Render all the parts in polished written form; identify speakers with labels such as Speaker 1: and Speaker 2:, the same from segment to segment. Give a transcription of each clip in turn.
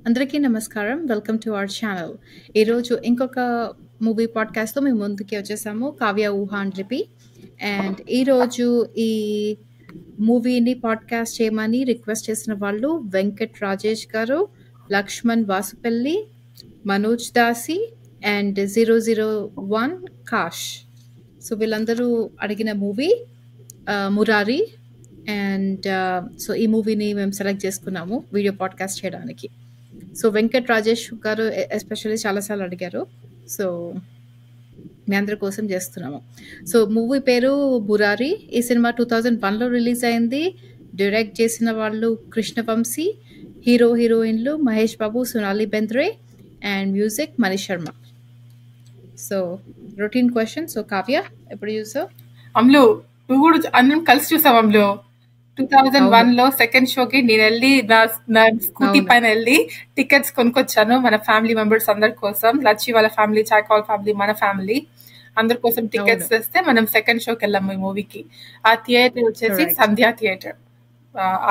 Speaker 1: అందరికీ నమస్కారం. Welcome to our channel. ఈరోజు ఇంకొక మూవీ పాడ్‌కాస్ట్‌తో మేము ముందుకి వచ్చేసాము. 'కావ్య ఊహ అని చెప్పి. అండ్ ఈరోజు ఈ మూవీని పాడ్‌కాస్ట్ చేయమని రిక్వెస్ట్ చేసిన వాళ్ళు వెంకట్ రాజేష్ గారు, లక్ష్మణ్ వాసుపల్లి, మనోజ్ దాసి అండ్ 001 కాష్. సో వీళ్ళందరూ అడిగిన మూవీ 'మురారి'. అండ్ సో ఈ మూవీని మేము సెలెక్ట్ చేసుకున్నాము వీడియో పాడ్‌కాస్ట్ చేయడానికి. సో వెంకట్ రాజేష్ గారు ఎస్పెషల్లీ చాలాసార్లు అడిగారు. సో మీ అందరి కోసం చేస్తున్నాము. సో మూవీ పేరు 'మురారి'. ఈ సినిమా 2001లో రిలీజ్ అయింది. డైరెక్ట్ చేసిన వాళ్ళు కృష్ణవంశీ, హీరోయిన్లు Mahesh Babu, Sonali Bendre and music Manish Sharma. So routine question. So Kavya ఎప్పుడు చూసావు?
Speaker 2: అమ్లు నువ్వు కూడా అందరం కలిసి చూసాం. అమ్లు 2001లో సెకండ్ షోకి నేను వెళ్ళి నా స్కూటీ పైన వెళ్ళి టికెట్స్ కొనుక్కొచ్చాను మన ఫ్యామిలీ మెంబర్స్ అందరి కోసం. లచ్చి వాళ్ళ ఫ్యామిలీ, చాకాల్ ఫ్యామిలీ, మన ఫ్యామిలీ అందరి కోసం టికెట్స్ తెస్తే మనం సెకండ్ షోకి వెళ్ళాము ఈ మూవీకి. ఆ థియేటర్ వచ్చేసి సంధ్యా థియేటర్,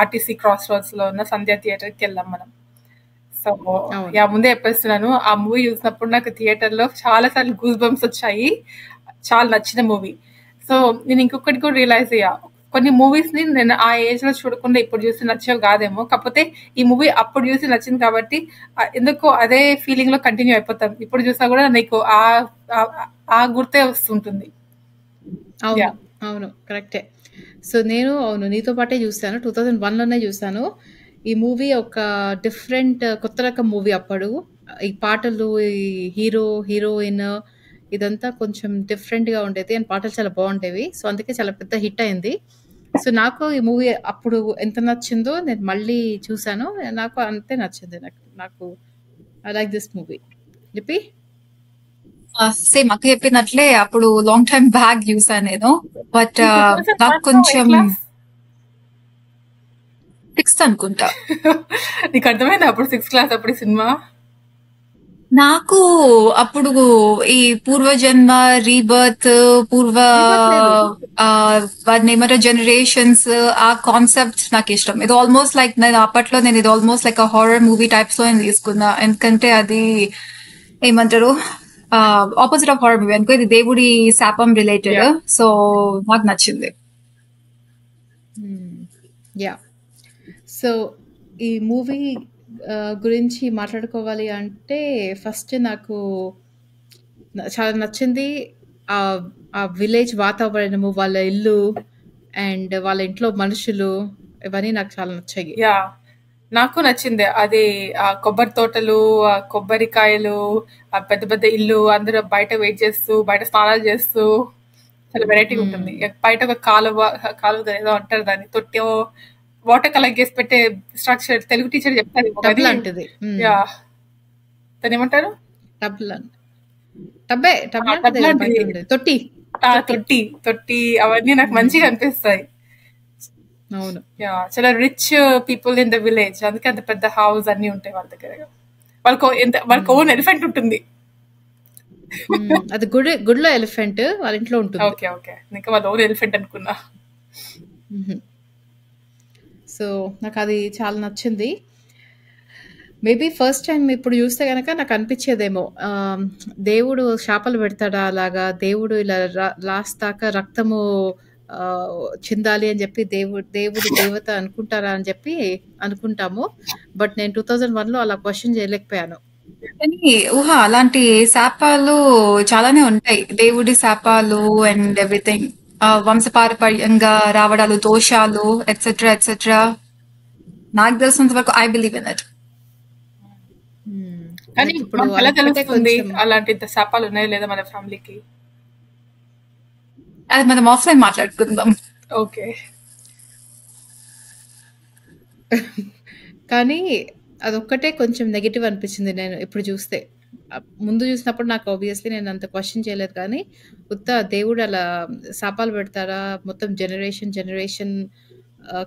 Speaker 2: ఆర్టీసీ క్రాస్ రోడ్స్ లో ఉన్న సంధ్యా థియేటర్ కి వెళ్ళాం మనం. సో ముందే చెప్పేస్తున్నాను, ఆ మూవీ చూసినప్పుడు నాకు థియేటర్ లో చాలా సార్లు గూస్ బంప్స్ వచ్చాయి. చాలా నచ్చిన మూవీ. సో నేను ఇంకొకటి కూడా రియలైజ్ అయ్యా, కొన్ని మూవీస్ ని నేను ఆ ఏజ్ లో చూడకుండా ఇప్పుడు చూసి నచ్చేవి కాదేమో, కాకపోతే ఈ మూవీ అప్పుడు చూసి నచ్చింది కాబట్టి ఎందుకో అదే ఫీలింగ్ లో కంటిన్యూ అయిపోతాం. ఇప్పుడు చూసా కూడా నీకు ఆ గుర్తే వస్తుంటుంది.
Speaker 1: అవును, కరెక్టే. సో నేను నీతో పాటే చూసాను, 2001లోనే చూసాను. ఈ మూవీ ఒక డిఫరెంట్ కొత్త రకం మూవీ. అప్పుడు ఈ పాటలు, ఈ హీరోయిన్ ఇదంతా కొంచెం డిఫరెంట్ గా ఉండేది అండ్ పాటలు చాలా బాగుండేవి. సో అందుకే చాలా పెద్ద హిట్ అయింది. సో నాకు ఈ మూవీ అప్పుడు ఎంత నచ్చిందో నేను మళ్ళీ చూసాను, నాకు అంతే నచ్చింది. నాకు ఐ లైక్ దిస్ మూవీ. లిపి
Speaker 3: సేమ్ అక్క చెప్పినట్లే అప్పుడు లాంగ్ టైమ్ బ్యాక్ చూసాను నేను. బట్ నాకు కొంచెం 6th అనుకుంటా.
Speaker 2: నీకు అర్థమైంది అప్పుడు 6th క్లాస్ అప్పుడు సినిమా?
Speaker 3: నాకు అప్పుడు ఈ పూర్వజన్మ, రీబర్త్, ఏమంటారు జనరేషన్స్, ఆ కాన్సెప్ట్ నాకు ఇష్టం. ఇది ఆల్మోస్ట్ లైక్ నేను అప్పట్లో ఇది almost like horror movie types లో నేను తీసుకున్నా. ఎందుకంటే అది ఏమంటారు ఆపోజిట్ ఆఫ్ హారర్ మూవీ అనుకో, ఇది దేవుడి శాపం రిలేటెడ్. సో నాకు నచ్చింది.
Speaker 1: సో ఈ మూవీ గురించి మాట్లాడుకోవాలి అంటే ఫస్ట్ నాకు చాలా నచ్చింది ఆ విలేజ్ వాతావరణము, వాళ్ళ ఇల్లు అండ్ వాళ్ళ ఇంట్లో మనుషులు, ఇవన్నీ నాకు చాలా నచ్చాయి.
Speaker 2: నాకు నచ్చింది అది. ఆ కొబ్బరి తోటలు, ఆ కొబ్బరికాయలు, ఆ పెద్ద పెద్ద ఇల్లు, అందరూ బయట వెయిట్ చేస్తూ, బయట స్నానాలు చేస్తూ, చాలా వెరైటీగా ఉంటుంది. బయట ఒక కాలువ ఏదో అంటారు దాన్ని, తొట్టో వాటర్ కలెక్ట్ చేసి పెట్టే స్ట్రక్చర్. తెలుగు టీచర్ చెప్తారు
Speaker 1: లాంటిది.
Speaker 2: దాన్ని ఏమంటారు?
Speaker 1: తొట్టి
Speaker 2: తొట్టి అవన్నీ నాకు మంచిగా అనిపిస్తాయి.
Speaker 1: అవును,
Speaker 2: చాలా rich people in the village, అందుకే అంత పెద్ద హౌస్ అన్ని ఉంటాయి వాళ్ళ దగ్గర. వాళ్ళకి ఓన్ ఎలిఫెంట్ ఉంటుంది.
Speaker 1: అది గుడిలో ఎలిఫెంట్ వాళ్ళ ఇంట్లో ఉంటుంది.
Speaker 2: ఓకే ఇంకా వాళ్ళ ఓన్ ఎలిఫెంట్ అనుకున్నా.
Speaker 1: సో నాకు అది చాలా నచ్చింది. మేబీ ఫస్ట్ టైం ఇప్పుడు చూస్తే కనుక నాకు అనిపించేదేమో, దేవుడు శాపలు పెడతాడా అలాగా, దేవుడు ఇలా లాస్ట్ దాకా రక్తము చిందాలి అని చెప్పి దేవుడు దేవత అనుకుంటారా అని చెప్పి అనుకుంటాము. బట్ నేను 2001లో అలా క్వశ్చన్ చేయలేకపోయాను.
Speaker 3: అలాంటి శాపాలు చాలానే ఉంటాయి, దేవుడి శాపాలు అండ్ ఎవ్రీథింగ్, వంశపారపర్యంగా రావడాలు, దోషాలు ఎట్సెట్రా ఎట్సెట్రా. నాకు తెలిసినంత వరకు ఐ బిలీవ్ ఇన్ ఇట్.
Speaker 2: కానీ ఇప్పుడు ఎలా తెలుస్తుంది అలాంటి శాపాలు ఉన్నాయో లేదా మన ఫ్యామిలీకి?
Speaker 3: అది మనం ఆఫ్లైన్ మాట్లాడుకుందాం.
Speaker 2: ఓకే.
Speaker 1: కానీ అదొక్కటే కొంచెం నెగిటివ్ అనిపించింది నేను ఇప్పుడు చూస్తే. ముందు చూసినప్పుడు నాకు ఆబ్వియస్లీ నేను అంత క్వశ్చన్ చేయలేదు, కానీ దేవుడు అలా శాపాలు పెడతారా మొత్తం జనరేషన్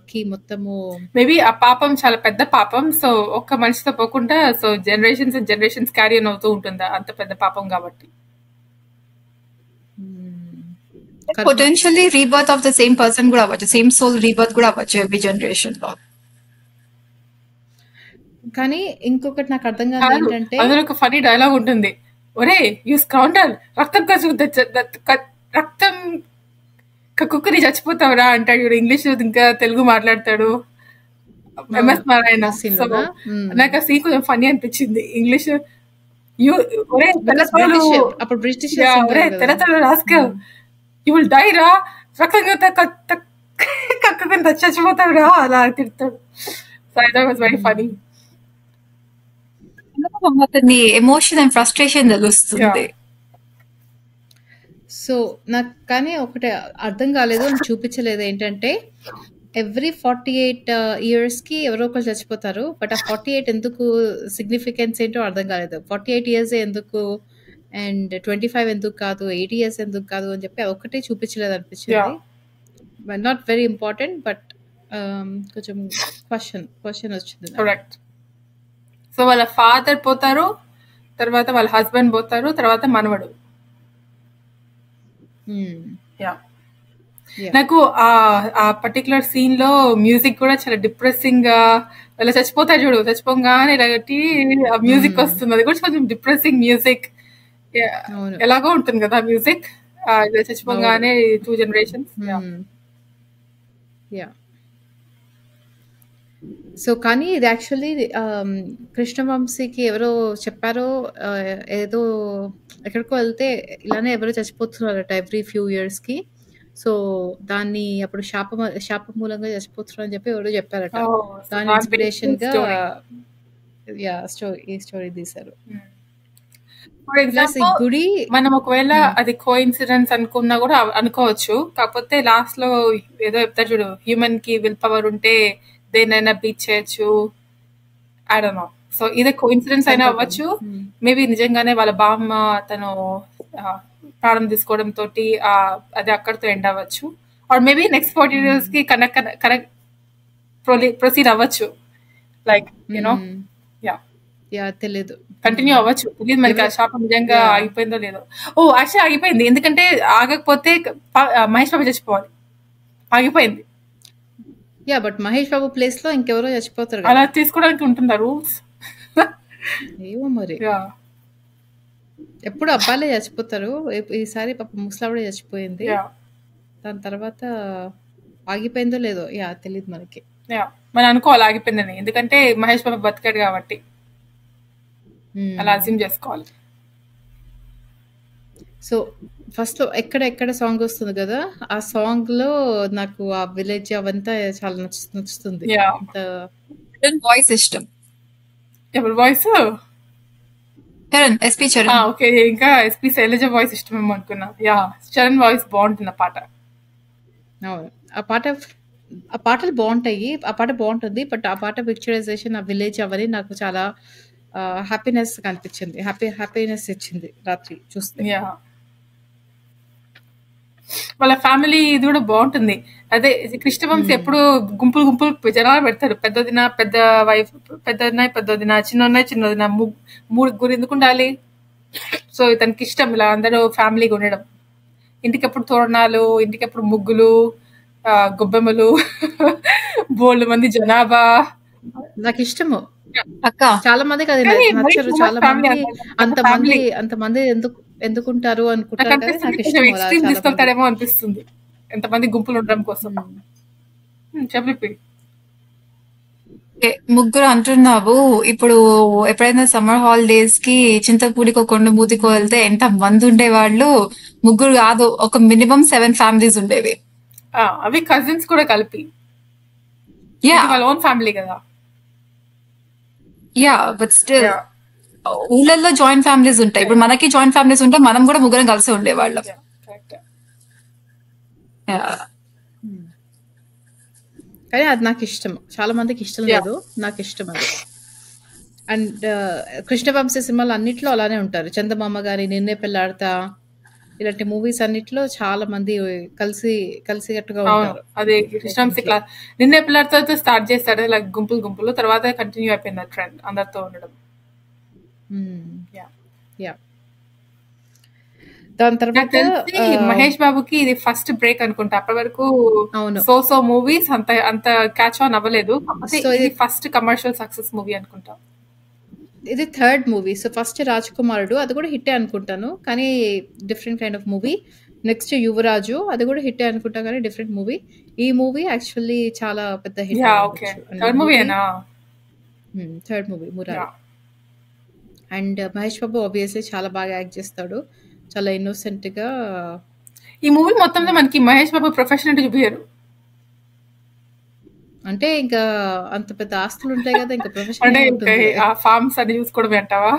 Speaker 1: కి మొత్తము.
Speaker 2: మేబీ ఆ పాపం చాలా పెద్ద పాపం. సో ఒక్క మనిషితో పోకుండా సో జనరేషన్స్ క్యారీ ఆన్ అవుతూ ఉంటుందా అంత పెద్ద పాపం కాబట్టి.
Speaker 3: Potentially rebirth of the same person కూడా అవ్వచ్చు, సేమ్ సోల్ రీబర్త్ కూడా అవ్వచ్చు ఎవ్రీ జనరేషన్ లో.
Speaker 1: కానీ ఇంకొకటి నాకు అర్థం కాదు
Speaker 2: కాదు
Speaker 1: ఏంటంటే
Speaker 2: అందులో ఒక ఫనీ డైలాగ్ ఉంటుంది, ఒరే యూ స్కౌండర్, రక్తం రక్తం కుక్కని చచ్చిపోతావురా అంటాడు చూడు. ఇంగ్లీష్ ఇంకా తెలుగు మాట్లాడతాడు ఎంఎస్ నారాయణ.
Speaker 1: ఆ scene
Speaker 2: సో
Speaker 1: లోనా?
Speaker 2: నాకు ఆ సీన్ కొంచెం ఫనీ అనిపించింది. ఇంగ్లీష్ ఒరే
Speaker 1: Because
Speaker 2: తెల్లతోలు,
Speaker 1: British అప్పుడు బ్రిటిష్
Speaker 2: ఒరే తెల్లతోలు రాసుకో, యూ విల్ డై రా, రక్తంగా కక్కని చచ్చిపోతావు రా అలా తిడతాడు. So I thought was very funny.
Speaker 3: అతని ఎమోషన్ అండ్ ఫ్రస్ట్రేషన్ తెలుస్తుంది.
Speaker 1: సో నాకు కానీ ఒకటి అర్థం కాలేదు అని చూపించలేదు ఏంటంటే ఎవ్రీ 48 ఇయర్స్కి ఎవరో ఒకరు చచ్చిపోతారు. బట్ ఆ 48 ఎందుకు సిగ్నిఫికెన్స్ ఏంటో అర్థం కాలేదు. 48 ఇయర్స్ ఎందుకు అండ్ 25 ఎందుకు కాదు, 80 ఇయర్స్ ఎందుకు కాదు అని చెప్పి ఒకటే చూపించలేదు అనిపించింది. నాట్ వెరీ ఇంపార్టెంట్ బట్ కొంచెం క్వశ్చన్ వచ్చింది నాకు.
Speaker 2: కరెక్ట్. సో వాళ్ళ ఫాదర్ పోతారు, తర్వాత వాళ్ళ హస్బెండ్ పోతారు, తర్వాత మనవడు. Yeah
Speaker 1: Yeah.
Speaker 2: నాకు ఆ పర్టికులర్ సీన్ లో మ్యూజిక్ కూడా చాలా డిప్రెసింగ్ గా, ఇలా చచ్చిపోతారు చూడు, చచ్చిపోగానే ఇలాంటి ఆ మ్యూజిక్ వస్తుంది. అది కూడా కొంచెం డిప్రెసింగ్ మ్యూజిక్
Speaker 1: అవును.
Speaker 2: ఎలాగో ఉంటుంది కదా మ్యూజిక్, ఇలా చచ్చిపోగానే 2 generations.
Speaker 1: యా సో కానీ ఇది యాక్చువల్లీ కృష్ణవంశీకి ఎవరో చెప్పారో ఏదో ఎక్కడికో వెళ్తే ఇలానే ఎవరో చచ్చిపోతున్నారట ఎవ్రీ ఫ్యూ ఇయర్స్కి. సో దాన్ని అప్పుడు శాప మూలంగా చచ్చిపోతున్నారు అని చెప్పి ఎవరో చెప్పారట. దాని ఇన్స్పిరేషన్ గా ఈ స్టోరీ తీశారు.
Speaker 2: ఫర్ ఎగ్జాంపుల్
Speaker 1: గుడి
Speaker 2: మనం ఒకవేళ అది కో ఇన్సిడెన్స్ అనుకున్నా కూడా అనుకోవచ్చు. కాకపోతే లాస్ట్ లో ఏదో చెప్తారు చూడు, హ్యూమన్ కి విల్ పవర్ ఉంటే దేనైనా బీట్ చేయొచ్చు. I don't no. సో ఇదే కో ఇన్సిడెన్స్ అయినా అవ్వచ్చు, మేబీ నిజంగానే వాళ్ళ బామ్మ తను ప్రాణం తీసుకోవడం తోటి అది అక్కడితో ఎండ్ అవ్వచ్చు. ఆర్ మేబీ నెక్స్ట్ 40 years కి కరెక్ట్ ప్రొసీడ్ అవ్వచ్చు. లైక్ యూనో
Speaker 1: తెలియదు,
Speaker 2: కంటిన్యూ అవ్వచ్చు, తెలియదు మనకి. ఆ శాపం నిజంగా ఆగిపోయిందో లేదో. ఓ యాక్చువల్లీ ఆగిపోయింది, ఎందుకంటే ఆగకపోతే మహేష్ బాబు చచ్చిపోవాలి, ఆగిపోయింది.
Speaker 1: బట్ మహేష్ బాబు ప్లేస్ లో ఇంకెవరో చచ్చిపోతారు
Speaker 2: అలా తీసుకోవడానికి ఉంటుందా రూల్స్?
Speaker 1: ఏమో మరి. ఎప్పుడు అబ్బాయిలే చచ్చిపోతారు, ఈసారి పాప ముసలావిడే చచ్చిపోయింది. దాని తర్వాత ఆగిపోయిందో లేదో తెలియదు మనకి.
Speaker 2: మనం అనుకోవాలి ఆగిపోయిందని, ఎందుకంటే మహేష్ బాబు బతికాడు కాబట్టి అలా అజ్యూమ్ చేసుకోవాలి.
Speaker 1: సో ఫస్ట్ లో ఎక్కడ సాంగ్ వస్తుంది కదా, ఆ సాంగ్ లో నాకు ఆ విలేజ్ అవంతా చాలా నచ్చుతుంది.
Speaker 3: వాయిస్ ఇష్టం.
Speaker 2: ఎవరి voice?
Speaker 3: Charan, SP Charan.
Speaker 2: Okay, ఇంకా ఎస్పీ శైలజ వాయిస్ ఇష్టమేమో అనుకున్నా. చరణ్ వాయిస్ బాగుంటుంది ఆ పాట.
Speaker 1: అవును, ఆ పాటలు బాగుంటాయి, ఆ పాట బాగుంటుంది. బట్ ఆ పాట పిక్చరైజేషన్, ఆ విలేజ్ అవన్నీ నాకు చాలా హ్యాపీనెస్ కనిపించింది, హ్యాపీనెస్ ఇచ్చింది రాత్రి చూస్తే.
Speaker 2: వాళ్ళ ఫ్యామిలీ ఇది కూడా బాగుంటుంది. అదే కృష్ణవంశీ ఎప్పుడు గుంపులు జనాలు పెడతారు. పెద్దదిన, పెద్ద వైఫ్, పెద్దదిన, చిన్నదిన, 3 ఎందుకు ఉండాలి? సో ఇతనికి ఇష్టం ఇలా అందరూ ఫ్యామిలీగా ఉండడం. ఇంటికెప్పుడు తోరణాలు, ఇంటికెప్పుడు ముగ్గులు, గొబ్బెమ్మలు, బోల్డ్ మంది జనాభా.
Speaker 1: నాకు ఇష్టము
Speaker 3: అక్క.
Speaker 1: చాలా మందికి అది నచ్చరు. చాలా మంది అంతమంది ఎందుకుంటారు అనుకుంటారు కదా, నాకు ఇష్టం.
Speaker 2: తీసుకెళ్తారేమో అనిపిస్తుంది ఎంతమంది గుంపులు ఉండడం కోసం. చెప్పి
Speaker 3: ముగ్గురు అంటున్నావు. ఇప్పుడు ఎప్పుడైనా సమ్మర్ హాలిడేస్ కి చింతపూడికో కొండమూతికో వెళ్తే ఎంత మంది ఉండేవాళ్ళు? ముగ్గురు కాదు, ఒక మినిమం 7 ఫ్యామిలీస్ ఉండేవి.
Speaker 2: అవి కజిన్స్ కూడా కలిపి, వాళ్ళ ఓన్ ఫ్యామిలీ కదా.
Speaker 3: బట్ స్టిల్ ఊళ్ళల్లో జాయింట్ ఫ్యామిలీస్ ఉంటాయి. ఇప్పుడు మనకి జాయింట్ ఫ్యామిలీస్ ఉంటే మనం కూడా ముగ్గురం కలిసి ఉండేవాళ్ళం.
Speaker 1: కానీ అది నాకు ఇష్టం, చాలా మందికి ఇష్టం లేదు, నాకు ఇష్టం అది. అండ్ కృష్ణవంశీ సినిమాలు అన్నిట్లో అలానే ఉంటారు. చందమామ గారి, నిన్నే పెళ్ళాడతా, ఇలాంటి మూవీస్ అన్నిట్లో చాలా మంది కలిసికట్టుగా ఉంటారు.
Speaker 2: అదే కృష్ణవంశీ క్లాస్ నిన్నే పెళ్ళాడతా స్టార్ట్ చేస్తాడు ఇలా గుంపులు, తర్వాత కంటిన్యూ అయిపోయింది ఆ ట్రెండ్ అందరితో ఉండడం.
Speaker 1: దాని
Speaker 2: నాకు
Speaker 1: తర్వాత
Speaker 2: తెలిసి మహేష్ బాబుకి ఇది ఫస్ట్ బ్రేక్ అనుకుంటా. అప్పటి వరకు
Speaker 1: అవును.
Speaker 2: సో మూవీస్ అంత క్యాచ్ ఆన్ అవ్వలేదు. కాకపోతే
Speaker 1: సో
Speaker 2: ఇది ఫస్ట్ కమర్షియల్ సక్సెస్ మూవీ అనుకుంటా.
Speaker 1: ఇది థర్డ్ మూవీ. సో ఫస్ట్ రాజకుమారుడు అది కూడా హిట్టే అనుకుంటాను, కానీ different kind of movie. Next Yuvaraju అది కూడా హిట్టే అనుకుంటా, కానీ డిఫరెంట్ మూవీ. ఈ మూవీ యాక్చువల్లీ చాలా పెద్ద hit
Speaker 2: ya okay. Third movie ఏనా?
Speaker 1: Third movie Murari.
Speaker 2: Ya
Speaker 1: and Mahesh Babu obviously చాలా బాగా యాక్ట్ చేస్తాడు, చాలా ఇన్నోసెంట్ గా.
Speaker 2: ఈ మూవీ మొత్తంలో మనకి మహేష్ బాబు ప్రొఫెషన్ అంటే చూపించారు.
Speaker 1: అంటే ఇంకా అంత పెద్ద ఆస్తులు ఉంటాయి కదా, ఇంకా
Speaker 2: అంటే
Speaker 1: ప్రొఫెషన్
Speaker 2: ఇంకా ఆ ఫార్మ్స్ అన్ని చూసుకోవడమే అంటావా?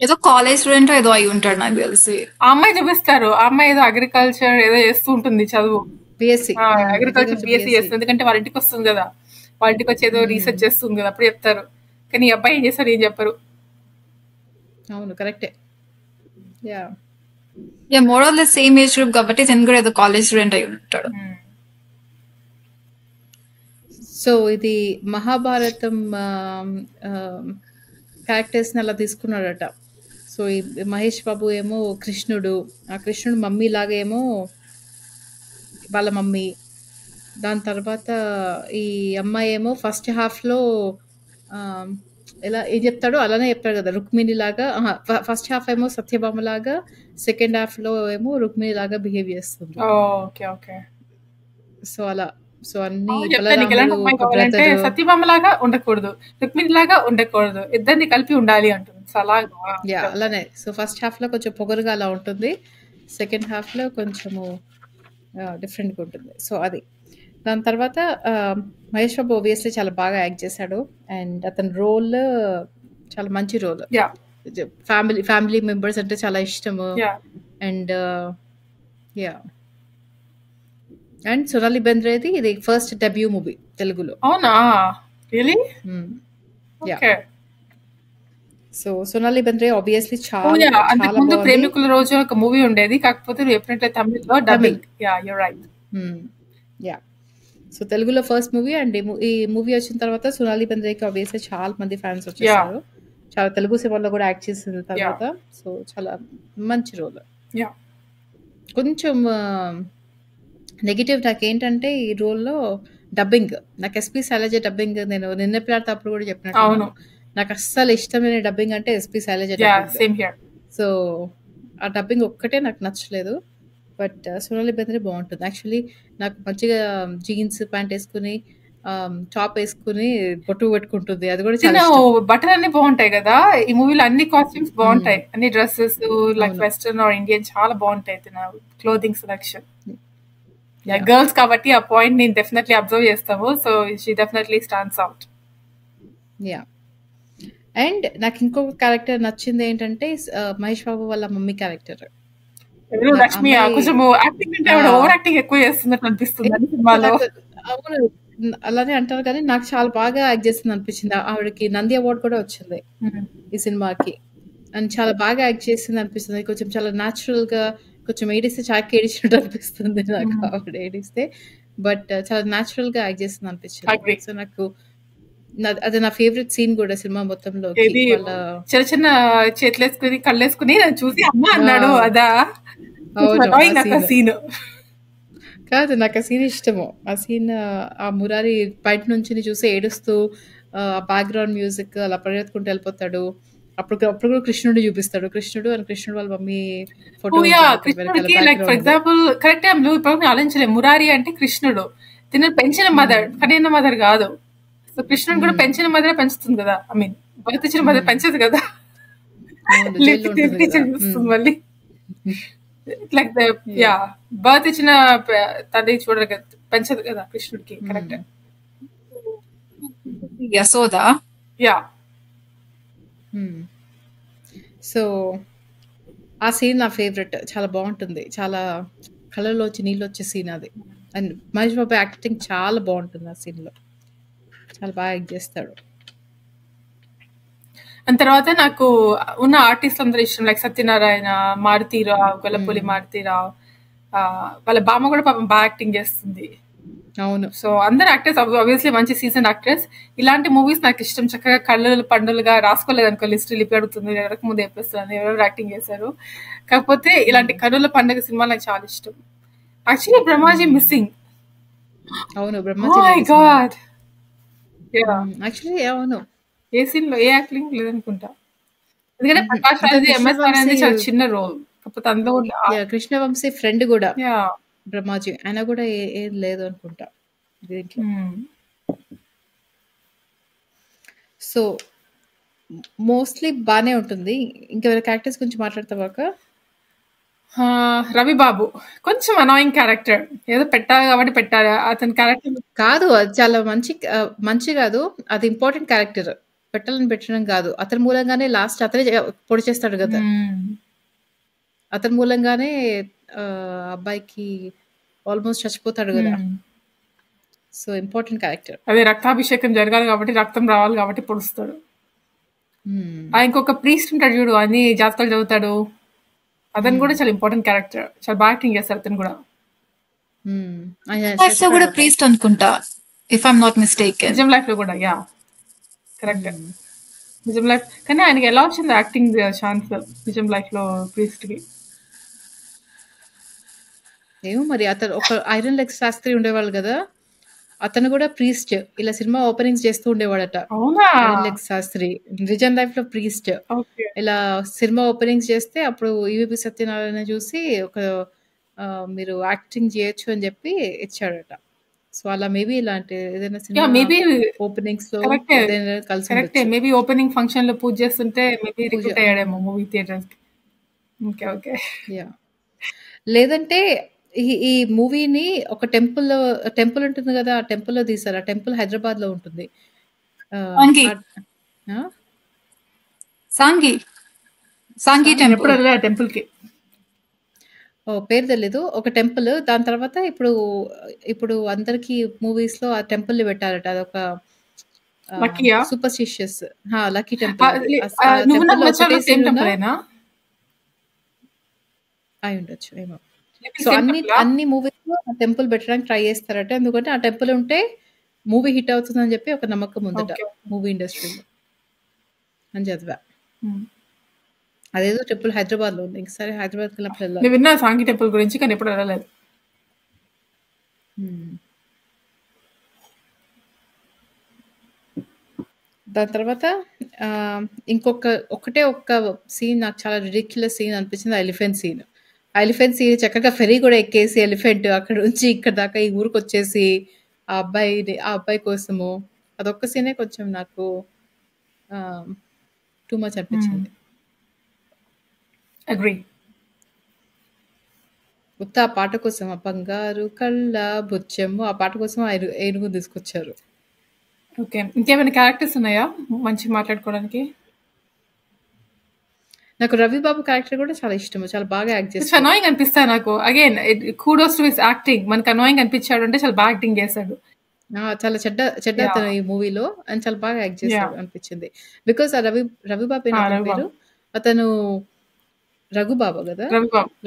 Speaker 3: ఏదో కాలేజ్ స్టూడెంట్ ఏదో అయి ఉంటాడు నాకు తెలిసి.
Speaker 2: ఆ అమ్మాయి చూపిస్తారు. ఆ అమ్మాయి ఏదో అగ్రికల్చర్ ఏదో చేస్తూ ఉంటుంది చదువు.
Speaker 1: బిఎస్సి
Speaker 2: అగ్రికల్చర్ బిఎస్సీ చేస్తుంది. ఎందుకంటే వాళ్ళ ఇంటికి వస్తుంది కదా, వాళ్ళ ఇంటికి వచ్చి ఏదో రీసెర్చ్ చేస్తుంది కదా, అప్పుడు చెప్తారు. కానీ ఈ అబ్బాయి ఏం చేస్తారు ఏం చెప్పరు.
Speaker 1: అవును కరెక్టే. Yeah
Speaker 3: yeah more all the same age group కాబట్టి తను కూడా ఏదో కాలేజ్ స్టూడెంట్ అయి ఉంటాడు.
Speaker 1: సో ఇది మహాభారతం క్యారెక్టర్స్ని అలా తీసుకున్నాడట. సో ఈ మహేష్ బాబు ఏమో కృష్ణుడు, ఆ కృష్ణుడు మమ్మీ లాగా ఏమో వాళ్ళ మమ్మీ. దాని తర్వాత ఈ అమ్మాయి ఏమో ఫస్ట్ హాఫ్లో ఎలా ఏం చెప్తాడో అలానే చెప్తాడు కదా, రుక్మిణి లాగా. ఫస్ట్ హాఫ్ ఏమో సత్యభామ లాగా, సెకండ్ హాఫ్లో ఏమో రుక్మిణి లాగా బిహేవ్ చేస్తుంది.
Speaker 2: Okay okay.
Speaker 1: సో అలా సో అన్ని
Speaker 2: కావాలంటే సత్యభామ లాగా ఉండకూడదు, రుక్మిణి లాగా ఉండకూడదు, ఇద్దరిని కలిపి ఉండాలి అంటుంది. సో
Speaker 1: అలానే. సో ఫస్ట్ హాఫ్ లో కొంచెం పొగరుగా అలా ఉంటుంది, సెకండ్ హాఫ్ లో కొంచెము డిఫరెంట్గా ఉంటుంది. సో అది. దాని తర్వాత మహేష్ బాబు ఆబ్వియస్లీ చాలా బాగా యాక్ట్ చేశాడు, అండ్ అతని రోల్ చాలా మంచి రోల్. ఫ్యామిలీ మెంబర్స్ అంటే చాలా ఇష్టము. అండ్ యా అండ్ సోనాలి బెంద్రేది ఇది ఫస్ట్ డెబ్యూ మూవీ తెలుగులో.
Speaker 2: అవునా? Really?
Speaker 1: Yeah. So Sonali Bendre obviously చాలా
Speaker 2: అంతకుముందు ప్రేమికుల రోజు ఒక మూవీ ఉండేది, కాకపోతే నువ్వు చెప్పినట్లే తమిళ్లో dubbing. Yeah you are right.
Speaker 1: Yeah. So తెలుగులో ఫస్ట్ మూవీ, అండ్ ఈ మూవీ వచ్చిన తర్వాత సోనాలి బెంద్రేకి ఆబ్వియస్లీ చాలా మంది ఫ్యాన్స్ వచ్చేసారు. చాలా తెలుగు సినిమాలో కూడా యాక్ట్ చేసిన తర్వాత. సో చాలా మంచి రోల్. కొంచెం నెగిటివ్ నాకేంటంటే ఈ రోల్లో డబ్బింగ్, నాకు ఎస్పీ శైలజ డబ్బింగ్, నేను నిన్న పిల్లాడితో అప్పుడు కూడా చెప్పినట్టు నాకు అస్సలు ఇష్టమైన డబ్బింగ్ అంటే ఎస్పీ శైలజ డబ్బింగ్. సో ఆ డబ్బింగ్ ఒక్కటే నాకు నచ్చలేదు, బట్ సోనాలి బెంద్రే బాగుంటుంది. యాక్చువల్లీ నాకు మంచిగా జీన్స్ ప్యాంట్ వేసుకుని టాప్ వేసుకుని బొట్టు పెట్టుకుంటుంది, అది కూడా చాలా
Speaker 2: బట్టలు అన్ని బాగుంటాయి కదా ఈ మూవీలో. అన్ని కాస్ట్యూమ్స్ బాగుంటాయి, అన్ని dresses like western or Indian చాలా బాగుంటాయి క్లోదింగ్ సెలెక్షన్. గర్ల్స్ కాబట్టి ఆ పాయింట్ నేను డెఫినెట్లీ అబ్జర్వ్ చేస్తాము. So she definitely stands out.
Speaker 1: Yeah. And నాకు ఇంకొక క్యారెక్టర్ నచ్చింది ఏంటంటే మహేష్ బాబు వాళ్ళ మమ్మీ క్యారెక్టర్
Speaker 2: లక్ష్మి. కొంచెం యాక్టింగ్ అంటే ఓవర్ యాక్టింగ్ ఎక్కువ చేస్తున్నట్టు అనిపిస్తుంది సినిమాలో.
Speaker 1: అవును అలానే అంటారు, కానీ నాకు చాలా బాగా యాక్ట్ చేస్తుంది అనిపించింది. ఆవిడకి నంది అవార్డు కూడా వచ్చింది ఈ సినిమాకి, అండ్ చాలా బాగా యాక్ట్ చేసింది అనిపిస్తుంది. కొంచెం చాలా న్యాచురల్ గా, కొంచెం ఏడిస్తే చాకి ఏడిచినట్టు అనిపిస్తుంది నాకు ఆవిడ ఏడిస్తే, బట్ చాలా న్యాచురల్ గా యాక్ట్ చేస్తుంది అనిపించింది. సో నాకు అది నా ఫేవరెట్ సీన్ కూడా సినిమా మొత్తంలో.
Speaker 2: చిన్న చిన్న చేతులు వేసుకుని కళ్ళు వేసుకుని చూసి అమ్మ అన్నాడు అదా సీన్
Speaker 1: కాదు, నాకు ఆ సీన్ ఇష్టము. ఆ సీన్ ఆ మురారి బయట నుంచి చూసి ఏడుస్తూ ఆ బ్యాక్గ్రౌండ్ మ్యూజిక్ అలా పరిగెత్తుకుంటూ వెళ్ళిపోతాడు. అప్పుడు కూడా కృష్ణుడు చూపిస్తాడు, కృష్ణుడు వాళ్ళ mummy photo.
Speaker 2: For example correct time ఇప్పుడు ఆలోచించలేదు. మురారి అంటే కృష్ణుడు, తిన పెంచిన మదర్, కనీన మదర్ కాదు. సో కృష్ణుడు కూడా పెంచిన మదరే పెంచుతుంది కదా, ఐ మీన్ బర్త్ ఇచ్చిన మదర్ పెంచదు కదా, చూస్తుంది మళ్ళీ. లైక్ యా బర్త్ ఇచ్చిన తల్లి చూడరు కదా, పెంచదు కదా కృష్ణుడికి. కరెక్ట్.
Speaker 3: యశోదా.
Speaker 2: యా.
Speaker 1: సో ఆ సీన్ నా ఫేవరెట్, చాలా బాగుంటుంది, చాలా కళ్ళలో వచ్చి నీళ్ళు వచ్చే సీన్ అది. అండ్ మహేష్ బాబు యాక్టింగ్ చాలా బాగుంటుంది ఆ సీన్ లో, చాలా బాగా యాక్ట్ చేస్తాడు.
Speaker 2: అండ్ తర్వాత నాకు ఉన్న ఆర్టిస్ట్ అందరూ ఇష్టం, లైక్ సత్యనారాయణ, మారుతీరావు, గొల్లపూడి మారుతీరావు. వాళ్ళ బామ్మ కూడా పాపం బాగా యాక్టింగ్ చేస్తుంది.
Speaker 1: అవును.
Speaker 2: సో అందరు యాక్టర్స్ ఆబ్వియస్లీ మంచి సీజన్ యాక్టర్స్. ఇలాంటి మూవీస్ నాకు ఇష్టం. చక్కగా కళ్ళు పండులుగా రాసుకోలేదు అనుకో, లిస్ట్ లిపి అడుగుతుంది ఎవరికి ముందు చెప్పేస్తాను ఎవరెవరు యాక్టింగ్ చేశారు. కాకపోతే ఇలాంటి కన్నుల పండుగ సినిమా నాకు చాలా ఇష్టం. Actually Brahmaji missing.
Speaker 1: అవును.
Speaker 2: ఓ
Speaker 1: బ్రహ్మాజీ
Speaker 2: మై
Speaker 1: లేదు
Speaker 2: గాడ్.
Speaker 1: యాక్చువల్లీ. అవును.
Speaker 2: ఏ సీన్ లో ఏ యాక్టింగ్ లేదనుకుంటా. ఎందుకంటే ప్రకాష్
Speaker 1: ఇంకా
Speaker 2: రాజ్ ఎంఎస్ అనేది
Speaker 1: కృష్ణవంశీ
Speaker 2: చాలా చిన్న రోల్. కాకపోతే అందులో
Speaker 1: కృష్ణవంశీ ఫ్రెండ్ కూడా
Speaker 2: యా
Speaker 1: బ్రహ్మాజీ, ఆయన కూడా ఏం లేదు అనుకుంటా దీంట్లో. సో మోస్ట్లీ బానే ఉంటుంది. ఇంకెవరి క్యారెక్టర్స్ గురించి మాట్లాడతావాక?
Speaker 2: రవి బాబు కొంచెం అనాయింగ్ క్యారెక్టర్. ఏదో పెట్టాలి కాబట్టి పెట్టారు అతని క్యారెక్టర్.
Speaker 1: కాదు, అది చాలా మంచి కాదు, అది ఇంపార్టెంట్ క్యారెక్టర్. పెట్టాలని పెట్టడం కాదు, అతని మూలంగానే లాస్ట్ అతనే పొడి చేస్తాడు కదా. అతని మూలంగానే అబ్బాయికి ఆల్మోస్ట్ చచ్చిపోతాడు కదా. So important character.
Speaker 2: అదే రక్తాభిషేకం జరగాలి కాబట్టి, రక్తం రావాలి కాబట్టి పొడుస్తాడు. ఇంకొక ప్రీస్ట్ ఉంటాడు చూడు, అన్ని జాతకాలు చదువుతాడు. అతను కూడా చాలా ఇంపార్టెంట్ క్యారెక్టర్. చాలా బాగా యాక్టింగ్ చేస్తారు అతను కూడా.
Speaker 3: కూడా ప్రీస్ట్ అనుకుంటా, ఇఫ్ ఐఎమ్ నాట్ మిస్టేకెన్.
Speaker 2: నిజం లైఫ్ లో కూడా యా కరెక్ట్. నిజం లైఫ్ కానీ ఆయనకి ఎలా వచ్చింది యాక్టింగ్ ఛాన్స్ నిజం లైఫ్ లో ప్రీస్ట్ కి?
Speaker 1: ఏమో మరి. అతను ఒక ఐరన్ లెగ్ శాస్త్రి ఉండేవాళ్ళు కదా, అతను కూడా ప్రీస్ట్. ఇలా సినిమా ఓపెనింగ్స్ చేస్తూ ఉండేవాడట. ఐరన్ లెగ్ శాస్త్రి రిజన్ లైఫ్ లో ప్రీస్ట్. ఇలా సినిమా ఓపెనింగ్స్ చేస్తే అప్పుడు ఈవీపీ సత్యనారాయణ చూసి ఒక మీరు యాక్టింగ్ చేయొచ్చు అని చెప్పి ఇచ్చాడట. సో అలా మేబీ ఇలాంటి ఏదైనా సినిమా ఓపెనింగ్స్ లో కలిసి
Speaker 2: మేబీ ఓపెనింగ్ ఫంక్షన్ లో పూజ చేస్తుంటే మేబీ రిక్రూట్ అయ్యాడేమో మూవీ థియేటర్స్ కి. Okay okay
Speaker 1: yeah. లేదంటే ఈ మూవీని ఒక టెంపుల్ ఉంటుంది కదా, ఆ టెంపుల్ లో తీసారు. ఆ టెంపుల్ హైదరాబాద్ లో ఉంటుంది.
Speaker 3: సాంఘీ
Speaker 2: టెంపుల్ కి
Speaker 1: పేరు తెలీదు. ఒక టెంపుల్. దాని తర్వాత ఇప్పుడు అందరికి మూవీస్ లో ఆ టెంపుల్ ని పెట్టారట. అదొక సూపర్స్టిషియస్ లక్కీ టెంపుల్ అయి ఉండొచ్చు ఏమో. సో అన్ని మూవీస్ లో ఆ టెంపుల్ పెట్టడానికి ట్రై చేస్తారట. ఎందుకంటే ఆ టెంపుల్ ఉంటే మూవీ హిట్ అవుతుందని చెప్పి ఒక నమ్మకం ఉందట మూవీ ఇండస్ట్రీలో అని చదివా. అదేదో టెంపుల్ హైదరాబాద్ లో ఉంది. ఇంకసారి హైదరాబాద్ వెళ్ళినప్పుడు
Speaker 2: విన్నా సాంఘీ టెంపుల్ గురించి, కానీ ఎప్పుడు వెళ్ళలేదు.
Speaker 1: దాని తర్వాత ఒక్క సీన్ నాకు చాలా రిడిక్యులస్ సీన్ అనిపించింది. ఎలిఫెంట్ సీన్ చక్కగా ఫెరీ కూడా ఎక్కేసి ఎలిఫెంట్ అక్కడ నుంచి ఇక్కడ దాకా ఈ ఊరికి వచ్చేసి ఆ అబ్బాయి కోసము అదొక్క సీనే కొంచెం నాకు టూ మచ్ అనిపించింది.
Speaker 2: అగ్రీ.
Speaker 1: ఉత్త ఆ పాట కోసం, ఆ బంగారు కళ్ళ బొచ్చెమ్ము, ఆ పాట కోసం ఏనుగు తీసుకొచ్చారు.
Speaker 2: ఓకే, ఇంకేమైనా క్యారెక్టర్స్ ఉన్నాయా మంచి మాట్లాడుకోవడానికి?
Speaker 1: నాకు రవి బాబు క్యారెక్టర్ కూడా చాలా ఇష్టం. చాలా బాగా యాక్ట్ చేస్తాడు.
Speaker 2: అనాయింగ్ అనిపిస్తాయి నాకు. Again kudos to his acting. మనకు అనాయింగ్ అనిపించాడు అంటే చాలా బాగా యాక్టింగ్ చేశాడు.
Speaker 1: చాలా చెడ్డ అతను ఈ మూవీలో అండ్ చాలా బాగా యాక్ట్ చేశాడు అనిపించింది. బికాస్ ఆ రవి బాబు పేరు అతను రఘుబాబు కదా.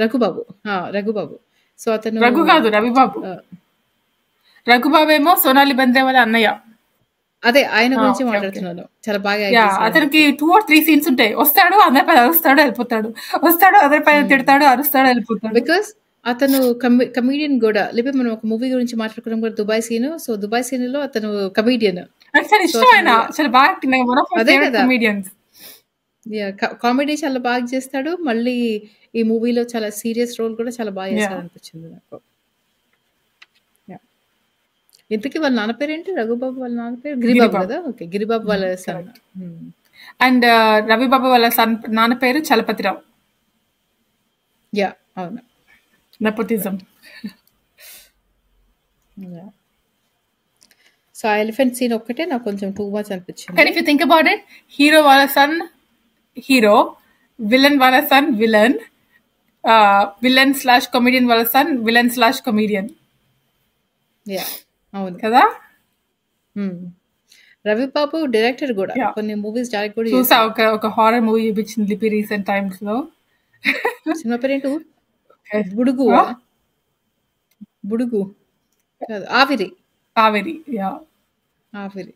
Speaker 1: రఘుబాబు. సో అతను
Speaker 2: రఘు కాదు, రవిబాబు. రఘుబాబు ఏమో సోనాలి బెంద్రే వాళ్ళ అన్నయ్య.
Speaker 1: అదే ఆయన గురించి మాట్లాడుతున్నాను. చాలా బాగా
Speaker 2: అతనికి 2 or 3 సీన్స్ ఉంటాయి. వస్తాడు, అందరి పైన అరుస్తాడు, వెళ్ళిపోతాడు. వస్తాడు, అందరి పైన తిడతాడు, అరుస్తాడు, వెళ్ళిపోతాడు.
Speaker 1: బికాస్ అతను కమీడియన్ కూడా. లేకపోతే మనం ఒక మూవీ గురించి మాట్లాడుకున్నాం కూడా, Dubai scene. So Dubai scene లో అతను కమీడియన్.
Speaker 2: అదే కదా,
Speaker 1: కామెడీ చాలా బాగా చేస్తాడు. మళ్ళీ ఈ మూవీలో చాలా సీరియస్ రోల్ కూడా చాలా బాగా చేస్తాడు అనిపించింది నాకు. ఇంతకీ వాళ్ళ నాన్న పేరు ఏంటి? రఘుబాబు వాళ్ళ నాన్న పేరు గిరిబాబు కదా. ఓకే, గిరిబాబు వాళ్ళ సన్.
Speaker 2: అండ్ రవిబాబు వాళ్ళ సన్ నాన్న పేరు చలపతిరావు.
Speaker 1: యా, అవును.
Speaker 2: నెపోటిజం.
Speaker 1: సో ఆ ఎలిఫెంట్ సీన్ ఒక్కటే నాకు కొంచెం టూ మచ్ అనిపించింది.
Speaker 2: కానీ if you think about it, hero వాళ్ళ సన్ హీరో, విలన్ వాళ్ళ సన్ విలన్, విలన్/కమెడియన్ వాళ్ళ సన్ విలన్/కమెడియన్.
Speaker 1: యా, అవును
Speaker 2: కదా.
Speaker 1: రవిబాబు డైరెక్టర్ కూడా, కొన్ని మూవీస్ డైరెక్ట్ కూడా
Speaker 2: చూసా. ఒక హారర్ మూవీ చూపించింది లిపి రీసెంట్ టైమ్స్ లో.
Speaker 1: సినిమా పేరేంటి? బుడుగు. కాదు. ఆవిరి.
Speaker 2: కావేరి. యా.
Speaker 1: ఆవిరి.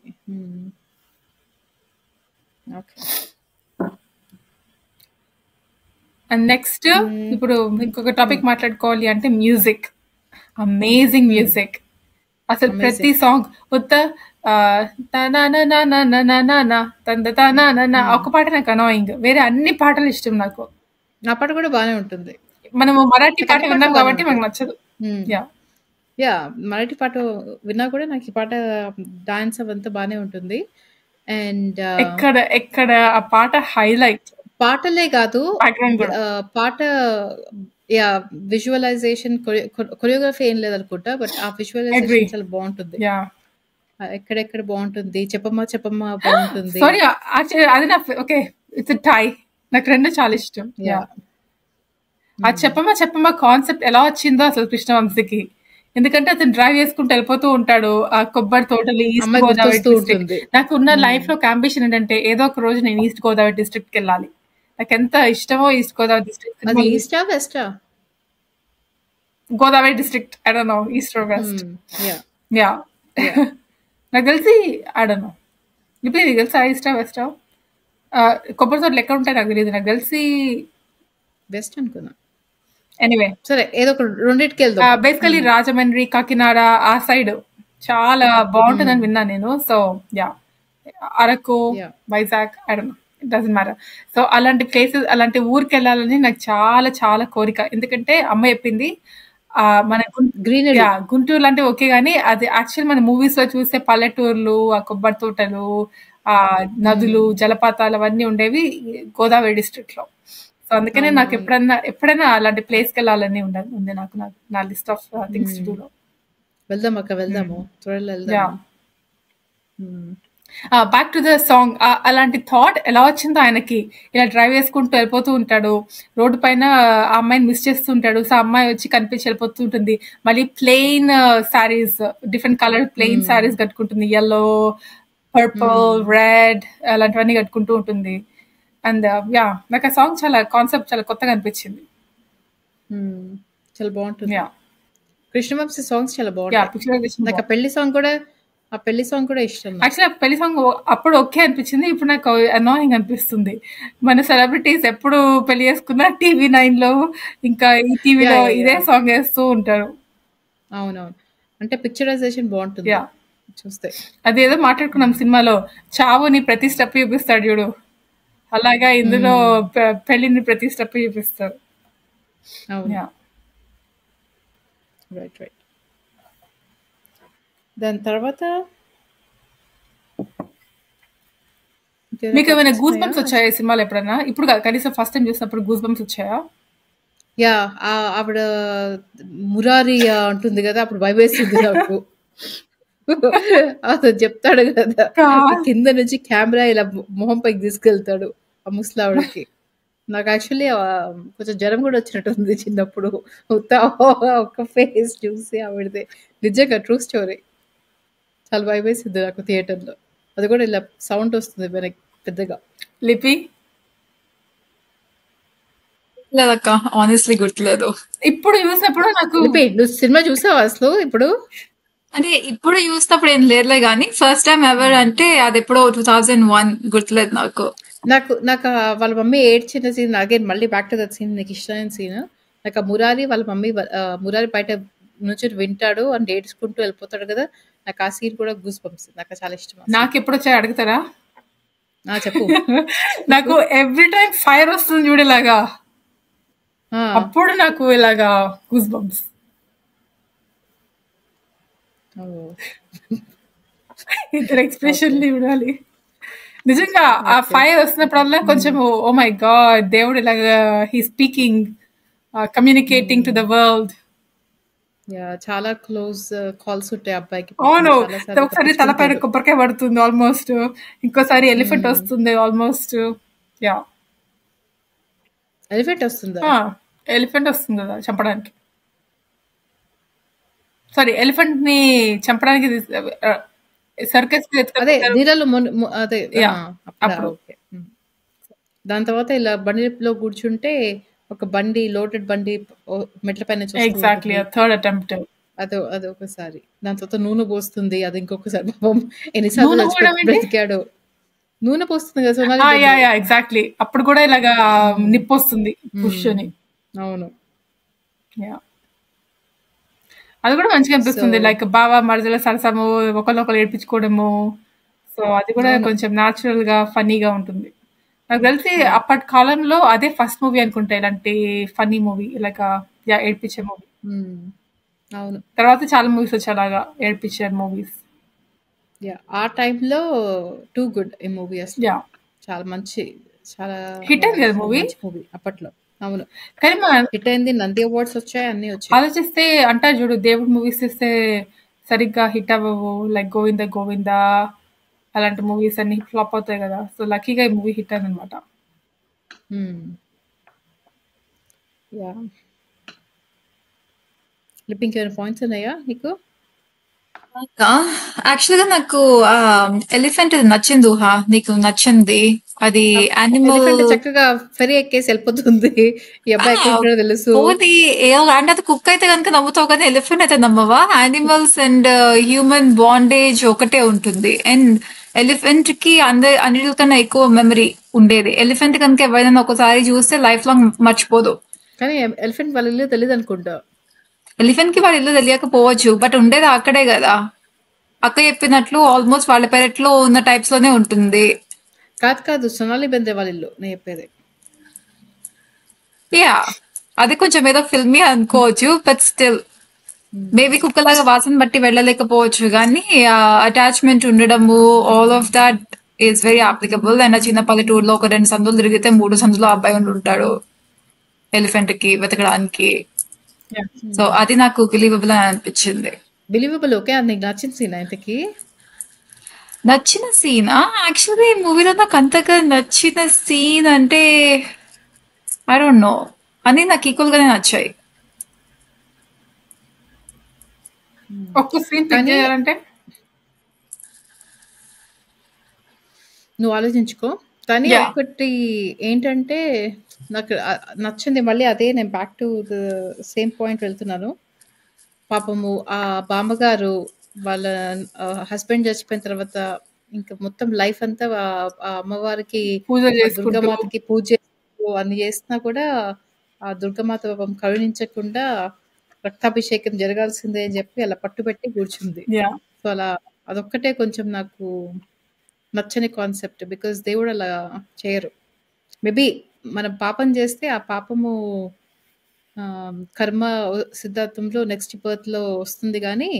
Speaker 1: ఓకే.
Speaker 2: అండ్ నెక్స్ట్ ఇప్పుడు ఇంకొక టాపిక్ మాట్లాడుకోవాలి అంటే మ్యూజిక్. Amazing music. అసలు ప్రతి సాంగ్ ఉత్త ఒక పాట నాకు అనాయింగ్, వేరే అన్ని పాటలు ఇష్టం నాకు.
Speaker 1: నా పాట కూడా బాగానే ఉంటుంది.
Speaker 2: మనము మరాఠీ పాట విన్నాం కాబట్టి మనకు నచ్చదు.
Speaker 1: యా, మరాఠీ పాట విన్నా కూడా నాకు ఈ పాట డాన్స్ అవంతా బాగానే ఉంటుంది. అండ్
Speaker 2: ఎక్కడ ఆ పాట హైలైట్
Speaker 1: పాటలే కాదు, పాట యా విజువలైజేషన్, కొరియోగ్రఫీ ఏం లేదనుకుంటా, బట్ ఆ విజువలైజేషన్ చాలా బాగుంటుంది. ఎక్కడెక్కడ బాగుంటుంది. చెప్పమ్మా చెప్పమ్మా బాగుంటుంది.
Speaker 2: సారీ అది నా ఓకే ఇట్స్ టై. నాకు రెండు చాలా ఇష్టం. ఆ చెప్పమ్మా చెప్పమ్మా కాన్సెప్ట్ ఎలా వచ్చిందో అసలు కృష్ణవంశీకి. ఎందుకంటే అతను డ్రైవ్ చేసుకుంటూ వెళ్ళిపోతూ ఉంటాడు ఆ కొబ్బరి తోటలు ఈస్ట్ గోదావరి డిస్ట్రిక్ట్. నాకు ఉన్న లైఫ్ లో అంబిషన్ ఏంటంటే ఏదో ఒక రోజు నేను ఈస్ట్ గోదావరి డిస్ట్రిక్ట్ కి వెళ్ళాలి. నాకు ఎంత ఇష్టమో ఈస్ట్ గోదావరి డిస్ట్రిక్ట్.
Speaker 1: ఈస్టా వెస్టా?
Speaker 2: Godavari district. I don't know east or west. Ya నాకు తెలిసి ఐ డోంట్ నో. ఇప్పుడు నీకు తెలుసా ఈస్టా వెస్టా? కొబ్బరి తోటలు ఎక్కడ ఉంటాయి నాకు తెలియదు. నాకు తెలిసి
Speaker 1: వెస్ట్ అనుకున్నా.
Speaker 2: ఎనీవే
Speaker 1: సరే, ఏదో ఒక రెండింటికి వెళ్దాం.
Speaker 2: బేసికలీ రాజమండ్రి, కాకినాడ ఆ సైడ్ చాలా బాగుంటుందని విన్నా నేను. So yeah, Araku, Vizag, I don't no, it doesn't matter. So అలాంటి ప్లేసెస్, అలాంటి ఊరికి వెళ్ళాలని నాకు చాలా చాలా కోరిక. ఎందుకంటే అమ్మ చెప్పింది మన గుంటూరు అంటే ఓకే గానీ అది యాక్చువల్ మన మూవీస్ లో చూసే పల్లెటూర్లు, ఆ కొబ్బరి తోటలు, ఆ నదులు, జలపాతాలు అవన్నీ ఉండేవి గోదావరి డిస్ట్రిక్ట్ లో. సో అందుకనే నాకు ఎప్పుడైనా అలాంటి ప్లేస్కి వెళ్ళాలని ఉంది నాకు, నా list of things to do.
Speaker 1: వెళ్దాం అక్క, వెళ్దాము, త్వరలో వెళ్దాం.
Speaker 2: Back to the song. అలాంటి థాట్ ఎలా వచ్చిందో ఆయనకి. ఇలా డ్రైవ్ చేసుకుంటూ వెళ్ళిపోతూ ఉంటాడు, రోడ్డు పైన ఆ అమ్మాయిని మిస్ చేస్తూ ఉంటాడు. సో అమ్మాయి వచ్చి కనిపించి వెళ్ళిపోతూ ఉంటుంది. మళ్ళీ plain saris, different colour plain saris కట్టుకుంటుంది. yellow, purple, red అలాంటివన్నీ కట్టుకుంటూ ఉంటుంది. అండ్ యా, నాకు ఆ సాంగ్ చాలా కాన్సెప్ట్ చాలా కొత్తగా అనిపించింది.
Speaker 1: చాలా బాగుంటుంది. కృష్ణవంశీ సాంగ్స్ చాలా బాగుంటాయి. నాకు ఆ పెళ్లి సాంగ్ కూడా ఇష్టం.
Speaker 2: యాక్చువల్లీ ఆ పెళ్లి సాంగ్ అప్పుడు ఓకే అనిపించింది, ఇప్పుడు నాకు అనాయింగ్ అనిపిస్తుంది. మన సెలబ్రిటీస్ ఎప్పుడు పెళ్లి చేసుకున్నా TV9 లో ఇంకా ఈ టీవీలో ఇదే సాంగ్ వేస్తూ ఉంటారు.
Speaker 1: అవునవును, అంటే పిక్చరైజేషన్ బాగుంటుంది చూస్తే.
Speaker 2: అదేదో మాట్లాడుకున్నాం సినిమాలో, చావుని ప్రతి స్టెప్ చూపిస్తాడు చూడు, అలాగా ఇందులో పెళ్లిని ప్రతి స్టెప్ చూపిస్తారు.
Speaker 1: రైట్. దాని తర్వాత
Speaker 2: మీకు ఏమైనా గూస్ బంప్స్ వచ్చాయా ఈ సినిమాలో ఎప్పుడైనా? ఇప్పుడు కనీసం ఫస్ట్ టైం చూసినప్పుడు గూస్ బంప్స్ వచ్చాయా?
Speaker 1: యా, ఆవిడ మురారి ఉంటుంది కదా, అప్పుడు భయవేస్తుంది నాకు. అతను చెప్తాడు కదా, కింద నుంచి కెమెరా ఇలా మొహం పైకి తీసుకెళ్తాడు ఆ ముసలావిడకి. నాకు యాక్చువల్లీ కొంచెం జ్వరం కూడా వచ్చినట్టుంది చిన్నప్పుడు ఒక ఫేస్ చూసి ఆవిడదే. నిజంగా ట్రూ స్టోరీ. చాలా భయవేసింది నాకు థియేటర్లో. అది కూడా ఇలా సౌండ్ వస్తుంది మనకి పెద్దగా.
Speaker 2: లిపి
Speaker 3: లేదక్క, ఆనెస్ట్లీ గుర్తులేదు.
Speaker 2: ఇప్పుడు చూసినప్పుడు నాకు.
Speaker 1: నువ్వు సినిమా చూసావా అసలు? ఇప్పుడు
Speaker 3: అంటే ఇప్పుడు చూసినప్పుడు ఏం లేదులే కానీ ఫస్ట్ టైం ఎవర్ అంటే అది ఎప్పుడో 2001, గుర్తులేదు నాకు.
Speaker 1: వాళ్ళ మమ్మీ ఏడ్చిన సీన్, అగైన్ మళ్ళీ బ్యాక్ టు దట్ సీన్, నాకు ఇష్టమైన సీన్. నాకు ఆ మురారి వాళ్ళ మమ్మీ, మురారి బయట నుంచి వింటాడు అని ఏడ్చుకుంటూ వెళ్ళిపోతాడు కదా, నాకు ఆ సీన్ కూడా గూస్ బంప్స్. నాకు చాలా ఇష్టం.
Speaker 2: నాకు ఎప్పుడు వచ్చాయి అడుగుతారా?
Speaker 1: చెప్పు.
Speaker 2: నాకు ఎవ్రీ టైం ఫైర్ వస్తుంది చూడు ఇలాగా, అప్పుడు నాకు ఇలాగా గూస్ బంప్స్. ఇద్దరు ఎక్స్ప్రెషన్ చూడాలి. నిజంగా ఆ ఫైర్ వస్తున్నప్పుడల్లా కొంచెం ఓ మై గాడ్, దేవుడు ఇలాగా he speaking, communicating to the world.
Speaker 1: చాలా క్లోజ్ కాల్స్ ఉంటాయి అబ్బాయికి.
Speaker 2: అవును, ఒకసారి తలపైన కొబ్బరికాయ పడుతుంది ఆల్మోస్ట్, ఇంకోసారి ఎలిఫెంట్ వస్తుంది ఆల్మోస్ట్. యా,
Speaker 1: ఎలిఫెంట్ వస్తుందా?
Speaker 2: ఎలిఫెంట్ వస్తుంది కదా చంపడానికి. సారీ, ఎలిఫెంట్ ని చంపడానికి సర్కస్
Speaker 1: దాని తర్వాత ఇలా బండిలో కూర్చుంటే ఒక బండి, లోటెడ్ బండి మెట్ల పైన.
Speaker 2: Exactly, third attempt.
Speaker 1: అదొకసారి. దాని తర్వాత నూనె పోస్తుంది. అది ఇంకొకసారి పాపం ఎన్నిసార్లు
Speaker 2: నూనె
Speaker 1: చచ్చి
Speaker 2: పోయడం ఏంటి?
Speaker 1: బ్రతికాడో. నూనె పోస్తుంది కదా Sonali
Speaker 2: yeah
Speaker 1: Bendre.
Speaker 2: Yeah exactly. అప్పుడు కూడా ఇలాగా నిప్పు వస్తుంది పుష్ అని.
Speaker 1: అవును.
Speaker 2: యా అది కూడా మంచిగా
Speaker 1: సో
Speaker 2: అనిపిస్తుంది. లైక్ బావ మరదల సరసము ఒకళ్ళొకరు ఏడ్పించుకోవడము. సో అది కూడా
Speaker 1: అవును.
Speaker 2: కొంచెం న్యాచురల్ గా ఫన్నీగా ఉంటుంది. నాకు తెలిసి అప్పటి కాలంలో అదే ఫస్ట్ మూవీ అనుకుంటా ఇలాంటి ఫన్నీ మూవీ లైక్ ఏడ్పించే మూవీ.
Speaker 1: అవును.
Speaker 2: తర్వాత చాలా మూవీస్ వచ్చాయి అలాగా ఏడ్పించే మూవీస్.
Speaker 1: యా ఆ టైంలో టూ గుడ్ ఈ మూవీ అసలు.
Speaker 2: యా
Speaker 1: చాలా మంచి చాలా
Speaker 2: హిట్ అయింది కదా మూవీ.
Speaker 1: మంచి మూవీ అప్పట్లో. అవును.
Speaker 2: కానీ మనం
Speaker 1: హిట్ అయింది. నంది అవార్డ్స్ వచ్చాయి. అన్నీ వచ్చాయి.
Speaker 2: ఆలోచిస్తే అంటారు చూడు దేవుడు మూవీస్ చేస్తే సరిగ్గా హిట్ అవ్వవు. లైక్ గోవింద గోవింద అలాంటి మూవీస్ అన్ని ఫ్లాప్ అవుతాయి కదా. సో లక్కీగా ఈ మూవీ హిట్ అయింది అనమాట.
Speaker 1: యా లిప్పింగ్ ఏమైనా పాయింట్స్ ఉన్నాయా నీకు?
Speaker 3: యాక్చువల్గా నాకు ఎలిఫెంట్ నచ్చింది. ఊహా నీకు నచ్చింది అది యానిమల్
Speaker 1: ఎలిఫెంట్ చక్కగా ఫెరీ ఎక్కేసి వెళ్ళిపోతుంది. ఈ అబ్బాయి ఎక్కడ ఉంటాడో తెలుసు.
Speaker 3: పోది అంటే అది కుక్ అయితే కనుక నమ్ముతావు కానీ ఎలిఫెంట్ అయితే నమ్మవా? యానిమల్స్ అండ్ హ్యూమన్ బాండేజ్ ఒకటే ఉంటుంది. అండ్ ఎలిఫెంట్ కి అన్నిటికన్నా ఎక్కువ మెమరీ ఉండేది. ఎలిఫెంట్ కనుక ఎవరైనా ఒకసారి చూస్తే లైఫ్ లాంగ్ మర్చిపోదు.
Speaker 1: కానీ ఎలిఫెంట్ వాళ్ళ ఇల్లు తెలియదు అనుకుంటా.
Speaker 3: ఎలిఫెంట్ కి వాళ్ళ ఇల్లు తెలియకపోవచ్చు, బట్ ఉండేది అక్కడే కదా. అక్క చెప్పినట్లు ఆల్మోస్ట్ వాళ్ళ పెరట్లో ఉన్న టైప్స్ లోనే ఉంటుంది.
Speaker 1: కాదు సోనాలి బెంద్రే వాళ్ళ ఇల్లు నేను చెప్పేది.
Speaker 3: యా అది కొంచెం ఏదో ఫిల్మీ అనుకోవచ్చు, బట్ స్టిల్ మేబీ కుక్కలాగా వాసన బట్టి వెళ్ళలేకపోవచ్చు కానీ అటాచ్మెంట్ ఉండడము all of that is very applicable. And ఆ చిన్న పల్లెటూరులో ఒక 2 సందులు తిరిగితే 3 సందులో అబ్బాయి ఉండి ఉంటాడు ఎలిఫెంట్ కి వెతకడానికి. సో అది నాకు బిలీవబుల్ అని అనిపించింది.
Speaker 1: బిలీవబుల్. ఓకే. అది నీకు నచ్చిన సీన్ ఇంతకి?
Speaker 3: నచ్చిన సీన్ యాక్చువల్లీ ఈ మూవీలో నాకు అంతగా నచ్చిన సీన్ అంటే ఐ డోంట్ నో, అని నాకు ఈక్వల్ గానే నచ్చాయి.
Speaker 2: ఒక్క సీన్ పిక్ చేయాలంటే
Speaker 1: నువ్వు ఆలోచించుకో. కానీ ఒకటి ఏంటంటే నాకు నచ్చింది మళ్ళీ అదే. నేను back to the same point వెళ్తున్నాను. పాపము ఆ బామ్మగారు వాళ్ళ హస్బెండ్ చచ్చిపోయిన తర్వాత ఇంకా మొత్తం లైఫ్ అంతా ఆ అమ్మవారికి దుర్గామాతకి పూజ అన్ని చేసినా కూడా ఆ దుర్గామాత పాపం కరుణించకుండా రక్తాభిషేకం జరగాల్సిందే అని చెప్పి అలా పట్టుబట్టి కూర్చుంది. సో అలా అదొక్కటే కొంచెం నాకు నచ్చని కాన్సెప్ట్. బికాస్ దేవుడు అలా చేయరు. మేబీ మనం పాపం చేస్తే ఆ పాపము కర్మ సిద్ధాంతంలో నెక్స్ట్ బర్త్ లో వస్తుంది కానీ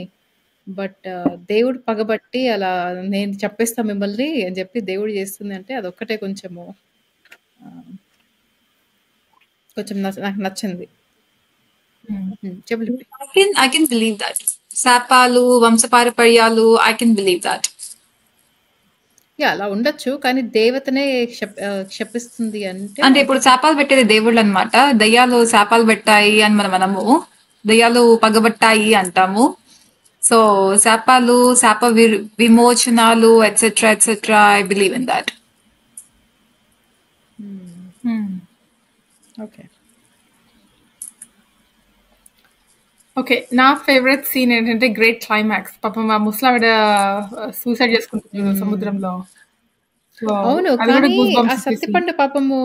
Speaker 1: బట్ దేవుడు పగబట్టి అలా నేను చెప్పేస్తా మిమ్మల్ని అని చెప్పి దేవుడు చేస్తుంది అంటే అదొక్కటే కొంచెము కొంచెం నాకు నచ్చింది. చెప్పండి.
Speaker 3: I can believe that. శాపాలు వంశపారపర్యాలు I can believe that.
Speaker 1: అలా ఉండొచ్చు కానీ దేవతనే క్షపిస్తుంది
Speaker 3: అంటే ఇప్పుడు శాపాలు పెట్టేది దేవుళ్ళు అనమాట. దయ్యాలు శాపాలు పెట్టాయి అని మనము దయ్యాలు పగబట్టాయి అంటాము. సో శాపాలు శాప విమోచనాలు etcetera etcetera I believe in that.
Speaker 1: Okay
Speaker 2: okay నా ఫేవరెట్ సీన్ ఏంటంటే గ్రేట్ క్లైమాక్స్. పాపం మా ముసలావిడ సూసైడ్ చేసుకుంటుంది సముద్రంలో.
Speaker 1: అవును కానీ ఆ సత్తిపండు పాపము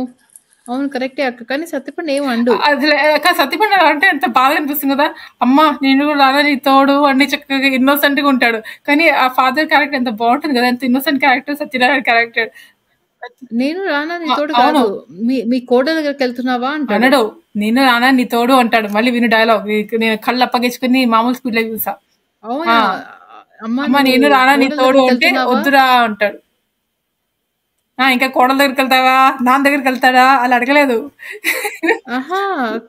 Speaker 1: అవును కరెక్టే అక్క. కానీ సత్తిపండు ఏం అండు.
Speaker 2: సత్తిపండు అంటే ఎంత బాధ అనిపిస్తుంది కదా. అమ్మ నేను రాదా నీ తోడు అన్ని చక్కగా ఇన్నోసెంట్ గా ఉంటాడు. కానీ ఆ ఫాదర్ క్యారెక్టర్ ఎంత బాగుంటుంది కదా. ఎంత ఇన్నోసెంట్ క్యారెక్టర్ సత్యనారాయణ క్యారెక్టర్.
Speaker 1: నేను రానా నీ తోడు కాదు మీ కోడ దగ్గరికి వెళ్తున్నావా
Speaker 2: అంటాడు. నేను రానా నీ తోడు అంటాడు. మళ్ళీ విను డైలాగ్. నేను కళ్ళు అప్పగించుకుని మామూలు స్పీడ్ లో చూసా. అమ్మ నేను రానా నీ తోడు అంటే వద్దురా అంటాడు. ఇంకా కోడల దగ్గరికి వెళ్తావా నాన్న దగ్గరికి వెళ్తాడా అలా అడగలేదు.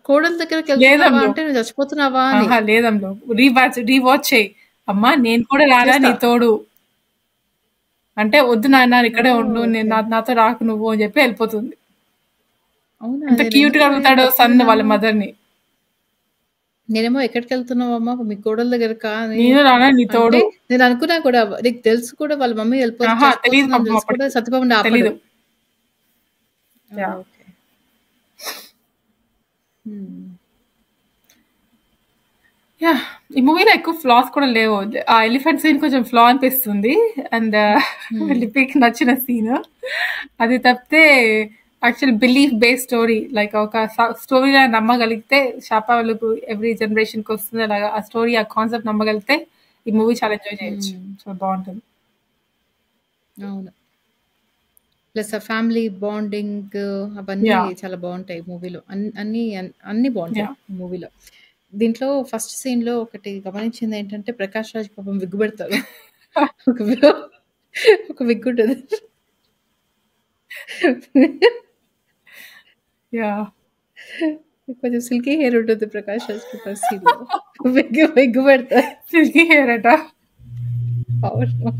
Speaker 1: కోడల దగ్గరికి చచ్చిపోతున్నావా
Speaker 2: లేదమ్మా రీవాచ్ చేయి. అమ్మా నేను కూడా రానా నీ తోడు అంటే వద్దు నాన్న ఇక్కడే ఉండు నేను నాతో రాకు నువ్వు అని చెప్పి వెళ్ళిపోతుంది. ఎంత క్యూట్ గా అడుగుతాడు సన్ వాళ్ళ మదర్ ని.
Speaker 1: నేనేమో ఎక్కడికి వెళ్తున్నావమ్మా మీ కోడల దగ్గర
Speaker 2: నేను రానా నీ తోడు.
Speaker 1: నేను అనుకున్నా కూడా నీకు తెలుసు కూడా వాళ్ళ మమ్మీ వెళ్ళిపోతుంది సత్యబాబు
Speaker 2: తెలీదు. యా ఈ మూవీలో ఎక్కువ ఫ్లాస్ కూడా లేవు. ఆ ఎలిఫెంట్ సీన్ కొంచెం ఫ్లా అనిపిస్తుంది. అండ్ లిపికి నచ్చిన సీన్ అది తప్పితే actual belief based story, like ఒక స్టోరీలా నమ్మగలిగితే శాప వాళ్ళకు ఎవ్రీ జనరేషన్ కి వస్తుంది అలాగా ఆ స్టోరీ ఆ కాన్సెప్ట్ నమ్మగలిగితే ఈ మూవీ చాలా ఎంజాయ్ చేయొచ్చు. సో బాగుంటుంది.
Speaker 1: అవును. ప్లస్ ఆ ఫ్యామిలీ బాండింగ్ అవన్నీ
Speaker 2: యా
Speaker 1: చాలా బాగుంటాయి మూవీలో. అన్ని బాగుంటాయి
Speaker 2: యా
Speaker 1: మూవీలో. దీంట్లో ఫస్ట్ సీన్ లో ఒకటి గమనించింది ఏంటంటే ప్రకాష్ రాజ్ పాపం విగ్గు పెడతారు. ఒక వి- ఒక విగ్గు ఉంటుంది.
Speaker 2: యా
Speaker 1: కొంచెం సిల్కీ హెయిర్ ఉంటుంది ప్రకాష్ రాజ్ కి ఫస్ట్ సీన్ లో. విగ్గు పెడతారు.
Speaker 2: సిల్కీ హెయిర్ అట.
Speaker 1: అవును.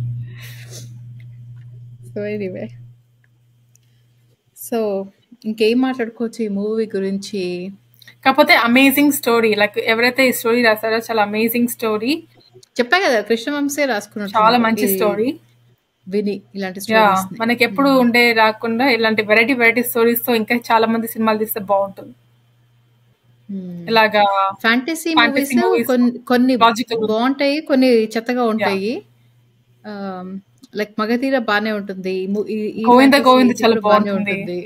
Speaker 1: సో ఎనీవే, సో ఇంకేం మాట్లాడుకోవచ్చు ఈ మూవీ గురించి?
Speaker 2: కాకపోతే అమేజింగ్ స్టోరీ, లైక్ ఎవరైతే ఈ స్టోరీ రాస్తారో చాలా అమేజింగ్ స్టోరీ,
Speaker 1: చెప్పా కదా కృష్ణవంశే
Speaker 2: చాలా
Speaker 1: రాసుకున్నట్టున్నారు
Speaker 2: మంచి
Speaker 1: ఈ
Speaker 2: స్టోరీ.
Speaker 1: విని ఇలాంటి
Speaker 2: యా
Speaker 1: స్టోరీస్ ని.
Speaker 2: మనకి ఎప్పుడు ఉండే రాకుండా ఇలాంటి వెరైటీ స్టోరీస్ తో ఇంకా చాలా మంది సినిమాలు తీస్తే బాగుంటుంది. ఇలాగా
Speaker 1: ఫ్యాంటసీ
Speaker 2: ఫ్యాంటసీ
Speaker 1: మూవీస్
Speaker 2: మూవీస్
Speaker 1: కొన్ని
Speaker 2: లాజికల్.
Speaker 1: బాగుంటాయి, కొన్ని చెత్తగా
Speaker 2: యా
Speaker 1: ఉంటాయి. లైక్ మగధీర బానే ఉంటుంది. ఈ
Speaker 2: గోవింద
Speaker 1: ఫ్యాంటసీ
Speaker 2: గోవింద
Speaker 1: ఇది
Speaker 2: చాలా
Speaker 1: కూడా బానే
Speaker 2: బాగుంటుంది.
Speaker 1: ఉంటుంది.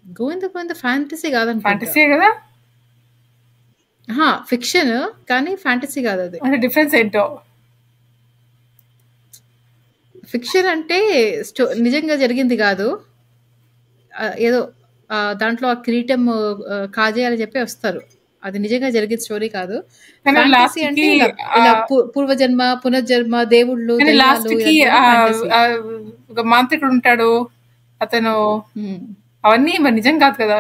Speaker 1: గోవింద ఫ్యాంటసీ కాదనుకుంటా.
Speaker 2: ఫ్యాంటసీ కదా,
Speaker 1: ఫిక్షన్ కానీ ఫ్యాంటసీ కాదు అది.
Speaker 2: అంటే డిఫరెన్స్ ఏంటో.
Speaker 1: ఫిక్షన్ అంటే నిజంగా జరిగింది కాదు. ఏదో దాంట్లో ఆ కిరీటం కాజేయాలని చెప్పి వస్తారు. అది నిజంగా జరిగిన స్టోరీ కాదు.
Speaker 2: కానీ
Speaker 1: ఫ్యాంటసీ
Speaker 2: లాస్ట్
Speaker 1: అంటే
Speaker 2: కి
Speaker 1: ఇలా పూర్వజన్మ పునర్జన్మ దేవుళ్ళు
Speaker 2: కానీ లాస్ట్
Speaker 1: దయ్యాలు
Speaker 2: కి
Speaker 1: ఇలాంటివన్నీ ఫ్యాంటసీ.
Speaker 2: ఒక మాంత్రికుడు ఉంటాడు, అతను అవన్నీ మరి నిజం కాదు కదా,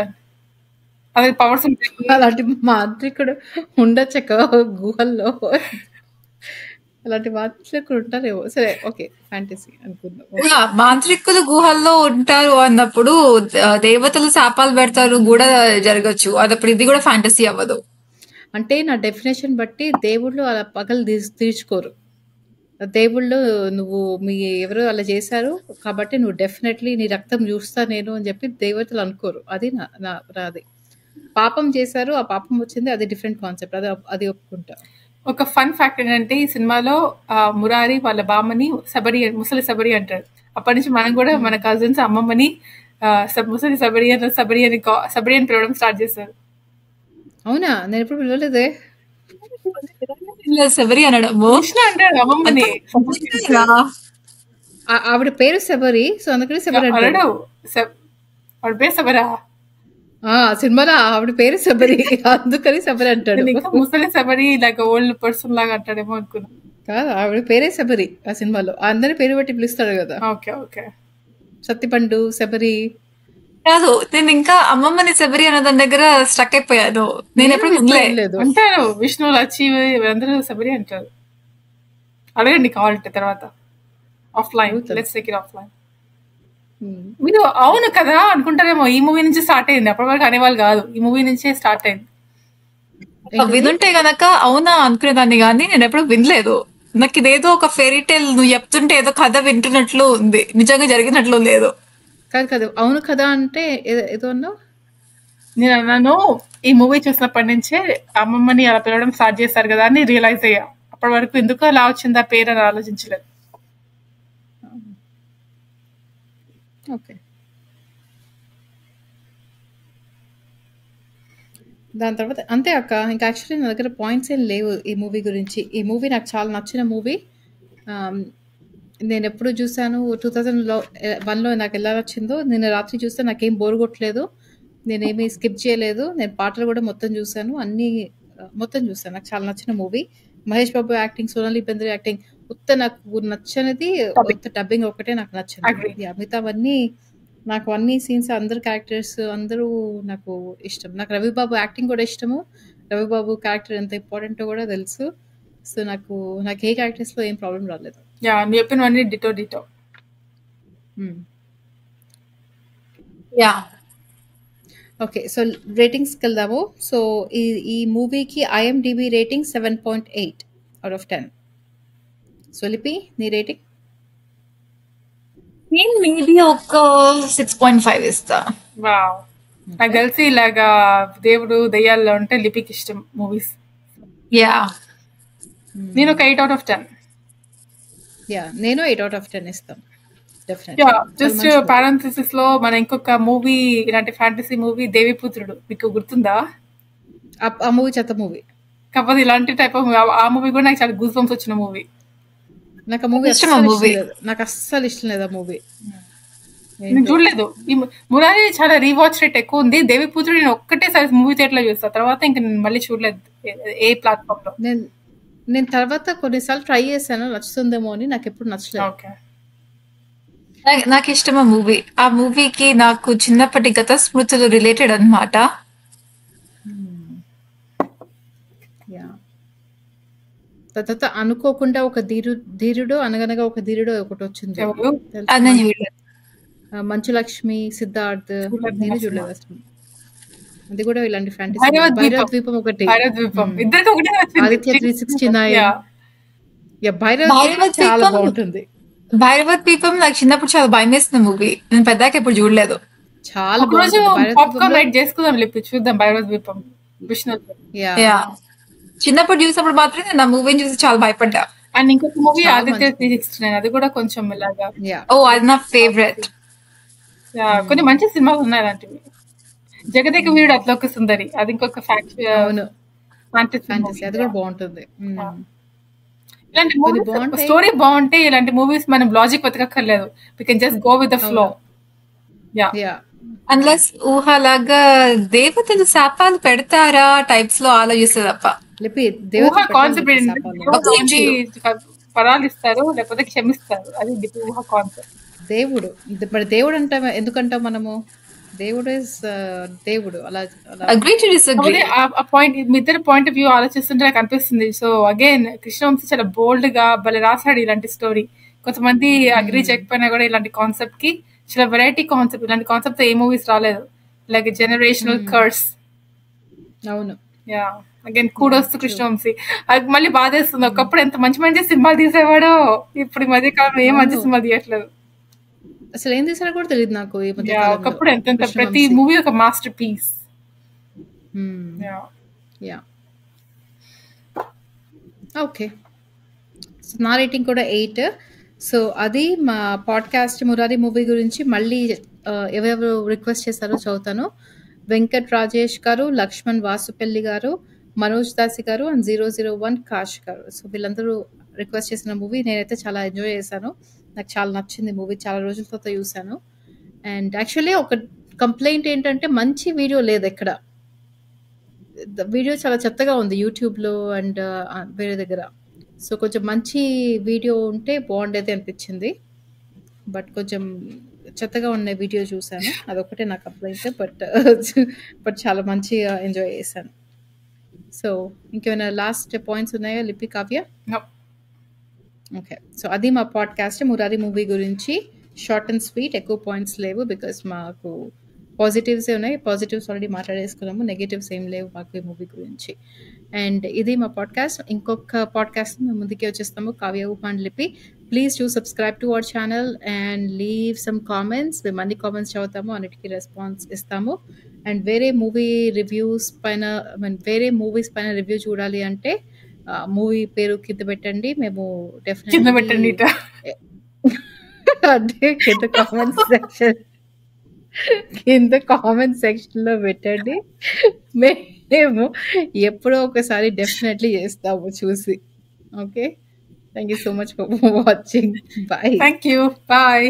Speaker 2: అది పవర్స్ ఉంటాయి.
Speaker 1: అలాంటి మాంత్రికుడు ఉండొచ్చక గుహల్లో. అలాంటి మాంత్రికుడు ఉంటారేమో. సరే ఓకే, ఫ్యాంటసీ అనుకుందాం.
Speaker 3: యా, మాంత్రికులు గుహల్లో ఉంటారు అన్నప్పుడు దేవతలు శాపాలు పెడతారు కూడా జరగచ్చు. అదప్పుడు ఇది కూడా ఫ్యాంటసీ అవ్వదు.
Speaker 1: అంటే నా డెఫినేషన్ బట్టి దేవుళ్ళు అలా పగలు తీర్చుకోరు. దేవుళ్ళు నువ్వు ఎవరో అలా చేశారు కాబట్టి నువ్వు డెఫినెట్లీ నీ రక్తం చూస్తా నేను అని చెప్పి దేవతలు అనుకోరు. అది నాది. పాపం చేశారు, ఆ పాపం వచ్చింది, అది డిఫరెంట్ కాన్సెప్ట్. అది ఒప్పుకుంటా.
Speaker 2: ఒక ఫన్ ఫ్యాక్ట్ ఏంటంటే ఈ సినిమాలో మురారి వాళ్ళ బామ్మని ముసలి సబరి అంటారు. అప్పటి నుంచి మనం కూడా మన కజిన్స్ అమ్మమ్మని ముసలి సబరి అని పిలవడం స్టార్ట్ చేశారు.
Speaker 1: అవునా? నేను ఎప్పుడు పిలవలేదే.
Speaker 3: శబరి అనడము
Speaker 2: కృష్ణ అంటాడు అమ్మమ్మని.
Speaker 1: ఆవిడ పేరు శబరి, సో అందుకని శబరి అంటాడు.
Speaker 2: ఆవిడ పేరు శబరా?
Speaker 1: సినిమాలో ఆవిడ పేరు శబరి, అందుకని శబరి అంటాడు.
Speaker 2: ఇంకా ముసలి శబరి లైక్ ఓల్డ్ పర్సన్ లాగా అంటాడేమో అనుకున్నా.
Speaker 1: కాదు, ఆవిడ పేరే శబరి. ఆ సినిమాలో అందరి పేరు బట్టి పిలుస్తాడు కదా.
Speaker 2: Okay okay.
Speaker 1: సత్తిపండు శబరి
Speaker 3: కాదు, నేను ఇంకా అమ్మమ్మని శబరి అన్న దాని దగ్గర స్టక్ అయిపోయాను. నేను ఎప్పుడు వినలేదు.
Speaker 2: అంటారు విష్ణు లచ్చి అందరూ శబరి అంటారు. అడగండి కావాలంటే తర్వాత offline. Let's take it offline. మీరు అవును కదా అనుకుంటారేమో, ఈ మూవీ నుంచి స్టార్ట్ అయింది. అప్పటి వరకు అనేవాళ్ళు కాదు, ఈ మూవీ నుంచే స్టార్ట్ అయింది.
Speaker 3: వినుంటే గనక అవునా అనుకునేదాన్ని, కానీ నేను ఎప్పుడు వినలేదు. నాకు ఇదేదో ఒక ఫెయిరీ టైల్ నువ్వు చెప్తుంటే ఏదో కథ వింటున్నట్లు ఉంది, నిజంగా జరిగినట్లు లేదు.
Speaker 1: కాదు అవును కదా అంటే ఏదో అన్నావు.
Speaker 2: నేను అన్నాను ఈ మూవీ చూసినప్పటి నుంచే అమ్మమ్మని అలా పిలవడం స్టార్ట్ చేస్తారు కదా అని రియలైజ్ అయ్యా. అప్పటి వరకు ఎందుకు అలా వచ్చింది ఆ పేరు అని ఆలోచించలేదు.
Speaker 1: ఓకే, దాని తర్వాత అంతే అక్క. ఇంకా యాక్చువల్లీ నా దగ్గర పాయింట్స్ ఏం లేవు ఈ మూవీ గురించి. ఈ మూవీ నాకు చాలా నచ్చిన మూవీ. నేను ఎప్పుడు చూసాను 2001లో నాకు ఎలా వచ్చిందో, నేను రాత్రి చూస్తే నాకేం బోర్ కొట్టలేదు, నేనేమీ స్కిప్ చేయలేదు. నేను పాటలు కూడా మొత్తం చూసాను, మొత్తం చూసాను. నాకు చాలా నచ్చిన movie. Mahesh Babu acting, Sonali Bendre acting నాకు నచ్చనిది డబ్బింగ్ ఒకటే నాకు నచ్చింది. మిగతావన్నీ నాకు అన్ని సీన్స్, అందరు క్యారెక్టర్స్ అందరూ నాకు ఇష్టం. నాకు రవిబాబు యాక్టింగ్ కూడా ఇష్టము. రవిబాబు క్యారెక్టర్ ఎంత ఇంపార్టెంటో కూడా తెలుసు. సో నాకు ఏ క్యారెక్టర్స్ లో ఏం ప్రాబ్లం రాలేదు.
Speaker 2: నువ్వు చెప్పినవన్నీ డిటో.
Speaker 1: ఓకే, సో రేటింగ్స్కి వెళ్దాము. సో ఈ మూవీకి IMDb rating 7.8 out of 10. So లిపి, నీ రేటింగ్?
Speaker 3: నేను మీది ఒక 6.5 ఇస్తా.
Speaker 2: నాకు తెలిసి ఇలాగా దేవుడు దయ్యాల్లో ఉంటే లిపికి ఇష్టం మూవీస్.
Speaker 3: యా
Speaker 2: నేను ఒక 8 out of 10.
Speaker 1: యా నేను 8 out of 10 ఇస్తాం డెఫినెట్లీ.
Speaker 2: యా
Speaker 1: చాలా
Speaker 2: జస్ట్
Speaker 1: మంచి movie.
Speaker 2: పారాంథసిస్ లో మన ఇంకొక మూవీ ఇలాంటి ఫ్యాంటసీ మూవీ దేవిపుత్రుడు మీకు గుర్తుందా?
Speaker 1: ఆ మూవీ చెత్త మూవీ.
Speaker 2: కాకపోతే ఇలాంటి టైప్ ఆఫ్ ఆ మూవీ కూడా నాకు చాలా గూస్ బంప్స్ వచ్చిన మూవీ.
Speaker 1: నాకు ఆ మూవీ
Speaker 3: ఇష్టం ఆ
Speaker 1: అస్సలు ఇష్టం
Speaker 3: movie.
Speaker 1: లేదు. నాకు అస్సలు ఇష్టం లేదు ఆ మూవీ.
Speaker 2: నేను చూడలేదు. ఈ మురారి చాలా రీవాచ్ రేట్ ఎక్కువ ఉంది. దేవిపుత్రుడు నేను ఒక్కటేసారి మూవీ థియేటర్ లో చూస్తా, తర్వాత ఇంకా నేను మళ్ళీ చూడలేదు ఏ ప్లాట్ఫామ్ లో.
Speaker 1: నేను తర్వాత కొన్నిసార్లు ట్రై చేశాను నచ్చుతుందేమో అని, నాకు ఎప్పుడు నచ్చలేదు.
Speaker 2: ఓకే,
Speaker 3: నాకు ఇష్టం ఆ మూవీ. ఆ మూవీకి నాకు చిన్నప్పటి గత స్మృతులు రిలేటెడ్ అన్నమాట.
Speaker 1: యా తర్వాత అనుకోకుండా ఒక ధీరుడు అనగనగా ఒక ధీరుడు ఒకటి వచ్చింది.
Speaker 2: ఎవరు?
Speaker 1: తెలుసా?
Speaker 3: అది నేను చూడలేదు.
Speaker 1: మంచు లక్ష్మి, సిద్ధార్థ్.
Speaker 2: చూడలేదు
Speaker 1: నేను
Speaker 2: అసలు.
Speaker 1: చూడలేదు అసలు. అది కూడా ఇలాంటి ఫ్యాంటసీ.
Speaker 2: భైరవ
Speaker 1: భైరవ
Speaker 2: ద్వీపం.
Speaker 1: ద్వీపం ఒకటి.
Speaker 2: భైరవ ద్వీపం ఇద్దరికి ఒకటే వచ్చింది.
Speaker 1: ఆదిత్య 369.
Speaker 2: యా.
Speaker 1: యా భైరవ
Speaker 3: భైరవ
Speaker 1: ద్వీపం చాలా
Speaker 3: ద్వీపం-
Speaker 1: బాగుంటుంది.
Speaker 3: భైరవ ద్వీపం నాకు చిన్నప్పుడు చాలా భయం వేసిన మూవీ. నేను పెద్దాక ఎప్పుడు చూడలేదు.
Speaker 1: చాలా
Speaker 2: ఒక రోజు
Speaker 1: బాగుంటుంది భైరవ
Speaker 2: పాప్కార్న్
Speaker 1: ద్వీపంలో.
Speaker 2: నైట్ చేసుకుందాం లేపి చూద్దాం భైరవ ద్వీపం విష్ణు.
Speaker 1: యా
Speaker 3: యా చిన్నప్పుడు చూసినప్పుడు మాత్రమే నేను ఆ మూవీని చూసి చాలా భయపడ్డా.
Speaker 2: అండ్ ఇంకొక మూవీ
Speaker 1: చాలా
Speaker 2: ఆదిత్య
Speaker 1: మంచి
Speaker 2: 369, అది కూడా కొంచెం ఇలాగా.
Speaker 1: యా
Speaker 3: ఓ అది నా ఫేవరెట్.
Speaker 2: యా, కొన్ని మంచి సినిమాలు ఉన్నాయి అలాంటివి. జగదేక వీరుడు అట్లోక సుందరి, అది ఇంకొక
Speaker 1: అవును
Speaker 2: ఫ్యాంటసీ
Speaker 1: ఫ్యాంటసీ అది కూడా బాగుంటుంది.
Speaker 2: ఇలాంటి
Speaker 1: కొన్ని
Speaker 2: మూవీస్
Speaker 1: బాగుంటాయి.
Speaker 2: స్టోరీ బాగుంటే ఇలాంటి మూవీస్ మనం లాజిక్ వెతకక్కర్లేదు. We can just go with the flow. Ya
Speaker 1: ya
Speaker 3: unless ఊహలాగా దేవతలు శాపాలు పెడతారా టైప్స్ లో ఆలోచిస్తుంది తప్ప.
Speaker 1: లేపి
Speaker 2: ఊహ
Speaker 1: దేవత
Speaker 2: కాన్సెప్ట్
Speaker 3: Okay.
Speaker 2: పరాలు ఇస్తారు లేకపోతే క్షమిస్తారు, అది ఊహ కాన్సెప్ట్.
Speaker 1: దేవుడు మరి దేవుడు అంటే ఎందుకంటాం మనము? దేవుడు ఇస్ దేవుడు అలా అలా
Speaker 3: అగ్రీ టు డిసగ్రీ.
Speaker 2: కాకపోతే ఆ పాయింట్ మీ ఇద్దరు పాయింట్ ఆఫ్ వ్యూ ఆలోచిస్తుంటే నాకు అనిపిస్తుంది. సో అగైన్ కృష్ణవంశీ చాలా బోల్డ్ గా భలే రాశాడు ఇలాంటి స్టోరీ. కొంతమంది అగ్రీ చేయకపోయినా కూడా ఇలాంటి కాన్సెప్ట్ కి చాలా వెరైటీ కాన్సెప్ట్. ఇలాంటి కాన్సెప్ట్ ఏ మూవీస్ రాలేదు, లైక్ జనరేషనల్ కర్స్.
Speaker 1: అవును
Speaker 2: yeah again kudos to Krishna Vamsi. అది మళ్ళీ బాధేస్తుంది. ఒకప్పుడు ఎంత మంచి మంచి సినిమాలు తీసేవాడో, ఇప్పుడు ఈ మధ్య కాలం ఏ మంచి సినిమా తీయట్లేదు.
Speaker 1: అసలు ఏం తీసారో కూడా తెలియదు నాకు ఈ మధ్య
Speaker 2: యా
Speaker 1: కాలంలో.
Speaker 2: ఒకప్పుడు ఎంత ప్రతి
Speaker 1: కృష్ణవంశీ.
Speaker 2: మూవీ ఒక masterpiece.
Speaker 1: Hmm.
Speaker 2: Yeah
Speaker 1: yeah okay so నా రేటింగ్ కూడా 8. సో అది మా పాడ్కాస్ట్ మురారి మూవీ గురించి మళ్ళీ ఎవరెవరు రిక్వెస్ట్ చేశారో చదువుతాను. వెంకట్ రాజేష్ గారు, లక్ష్మణ్ వాసుపల్లి గారు, మనోజ్ దాసి గారు అండ్ 001 కాష్ గారు. సో వీళ్ళందరూ రిక్వెస్ట్ చేసిన మూవీ నేనైతే చాలా ఎంజాయ్ చేశాను. నాకు చాలా నచ్చింది మూవీ. చాలా రోజుల తర్వాత చూశాను. అండ్ యాక్చువల్లీ ఒక కంప్లైంట్ ఏంటంటే మంచి వీడియో లేదు ఎక్కడ. వీడియో చాలా చెత్తగా ఉంది యూట్యూబ్లో అండ్ వేరే దగ్గర. సో కొంచెం మంచి వీడియో ఉంటే బాగుండేది అనిపించింది. బట్ కొంచెం చెత్తగా ఉన్న వీడియో చూశాను, అదొకటే నా కంప్లైంట్. బట్ చాలా మంచిగా ఎంజాయ్ చేశాను. సో ఇంకేమైనా లాస్ట్ పాయింట్స్ ఉన్నాయా లిపి, కావ్య?
Speaker 2: No.
Speaker 1: ఓకే సో అది మా పాడ్కాస్ట్ మురారి మూవీ గురించి. షార్ట్ అండ్ స్వీట్, ఎక్కువ పాయింట్స్ లేవు బికాస్ మాకు పాజిటివ్సే ఉన్నాయి. పాజిటివ్స్ ఆల్రెడీ మాట్లాడేసుకున్నాము, నెగిటివ్స్ ఏం లేవు మాకు ఈ మూవీ గురించి. అండ్ ఇది మా పాడ్కాస్ట్. ఇంకొక పాడ్కాస్ట్ మేము ముందుకే వచ్చేస్తాము, కావ్య ఊహ అండ్ లిపి. Please do subscribe to our channel and leave some comments. మేము అన్ని కామెంట్స్ చదువుతాము, అన్నిటికీ రెస్పాన్స్ ఇస్తాము. అండ్ వేరే మూవీ రివ్యూస్ పైన వేరే మూవీస్ పైన రివ్యూ చూడాలి అంటే మూవీ పేరు కింద పెట్టండి, మేము
Speaker 2: కింద పెట్టండి
Speaker 1: డెఫినెట్లీ అంటే కింద కామెంట్ సెక్షన్ లో పెట్టండి. మేము ఎప్పుడో ఒకసారి డెఫినెట్లీ చేస్తాము చూసి. Okay, thank you so much for watching. Bye.
Speaker 2: Thank you. Bye.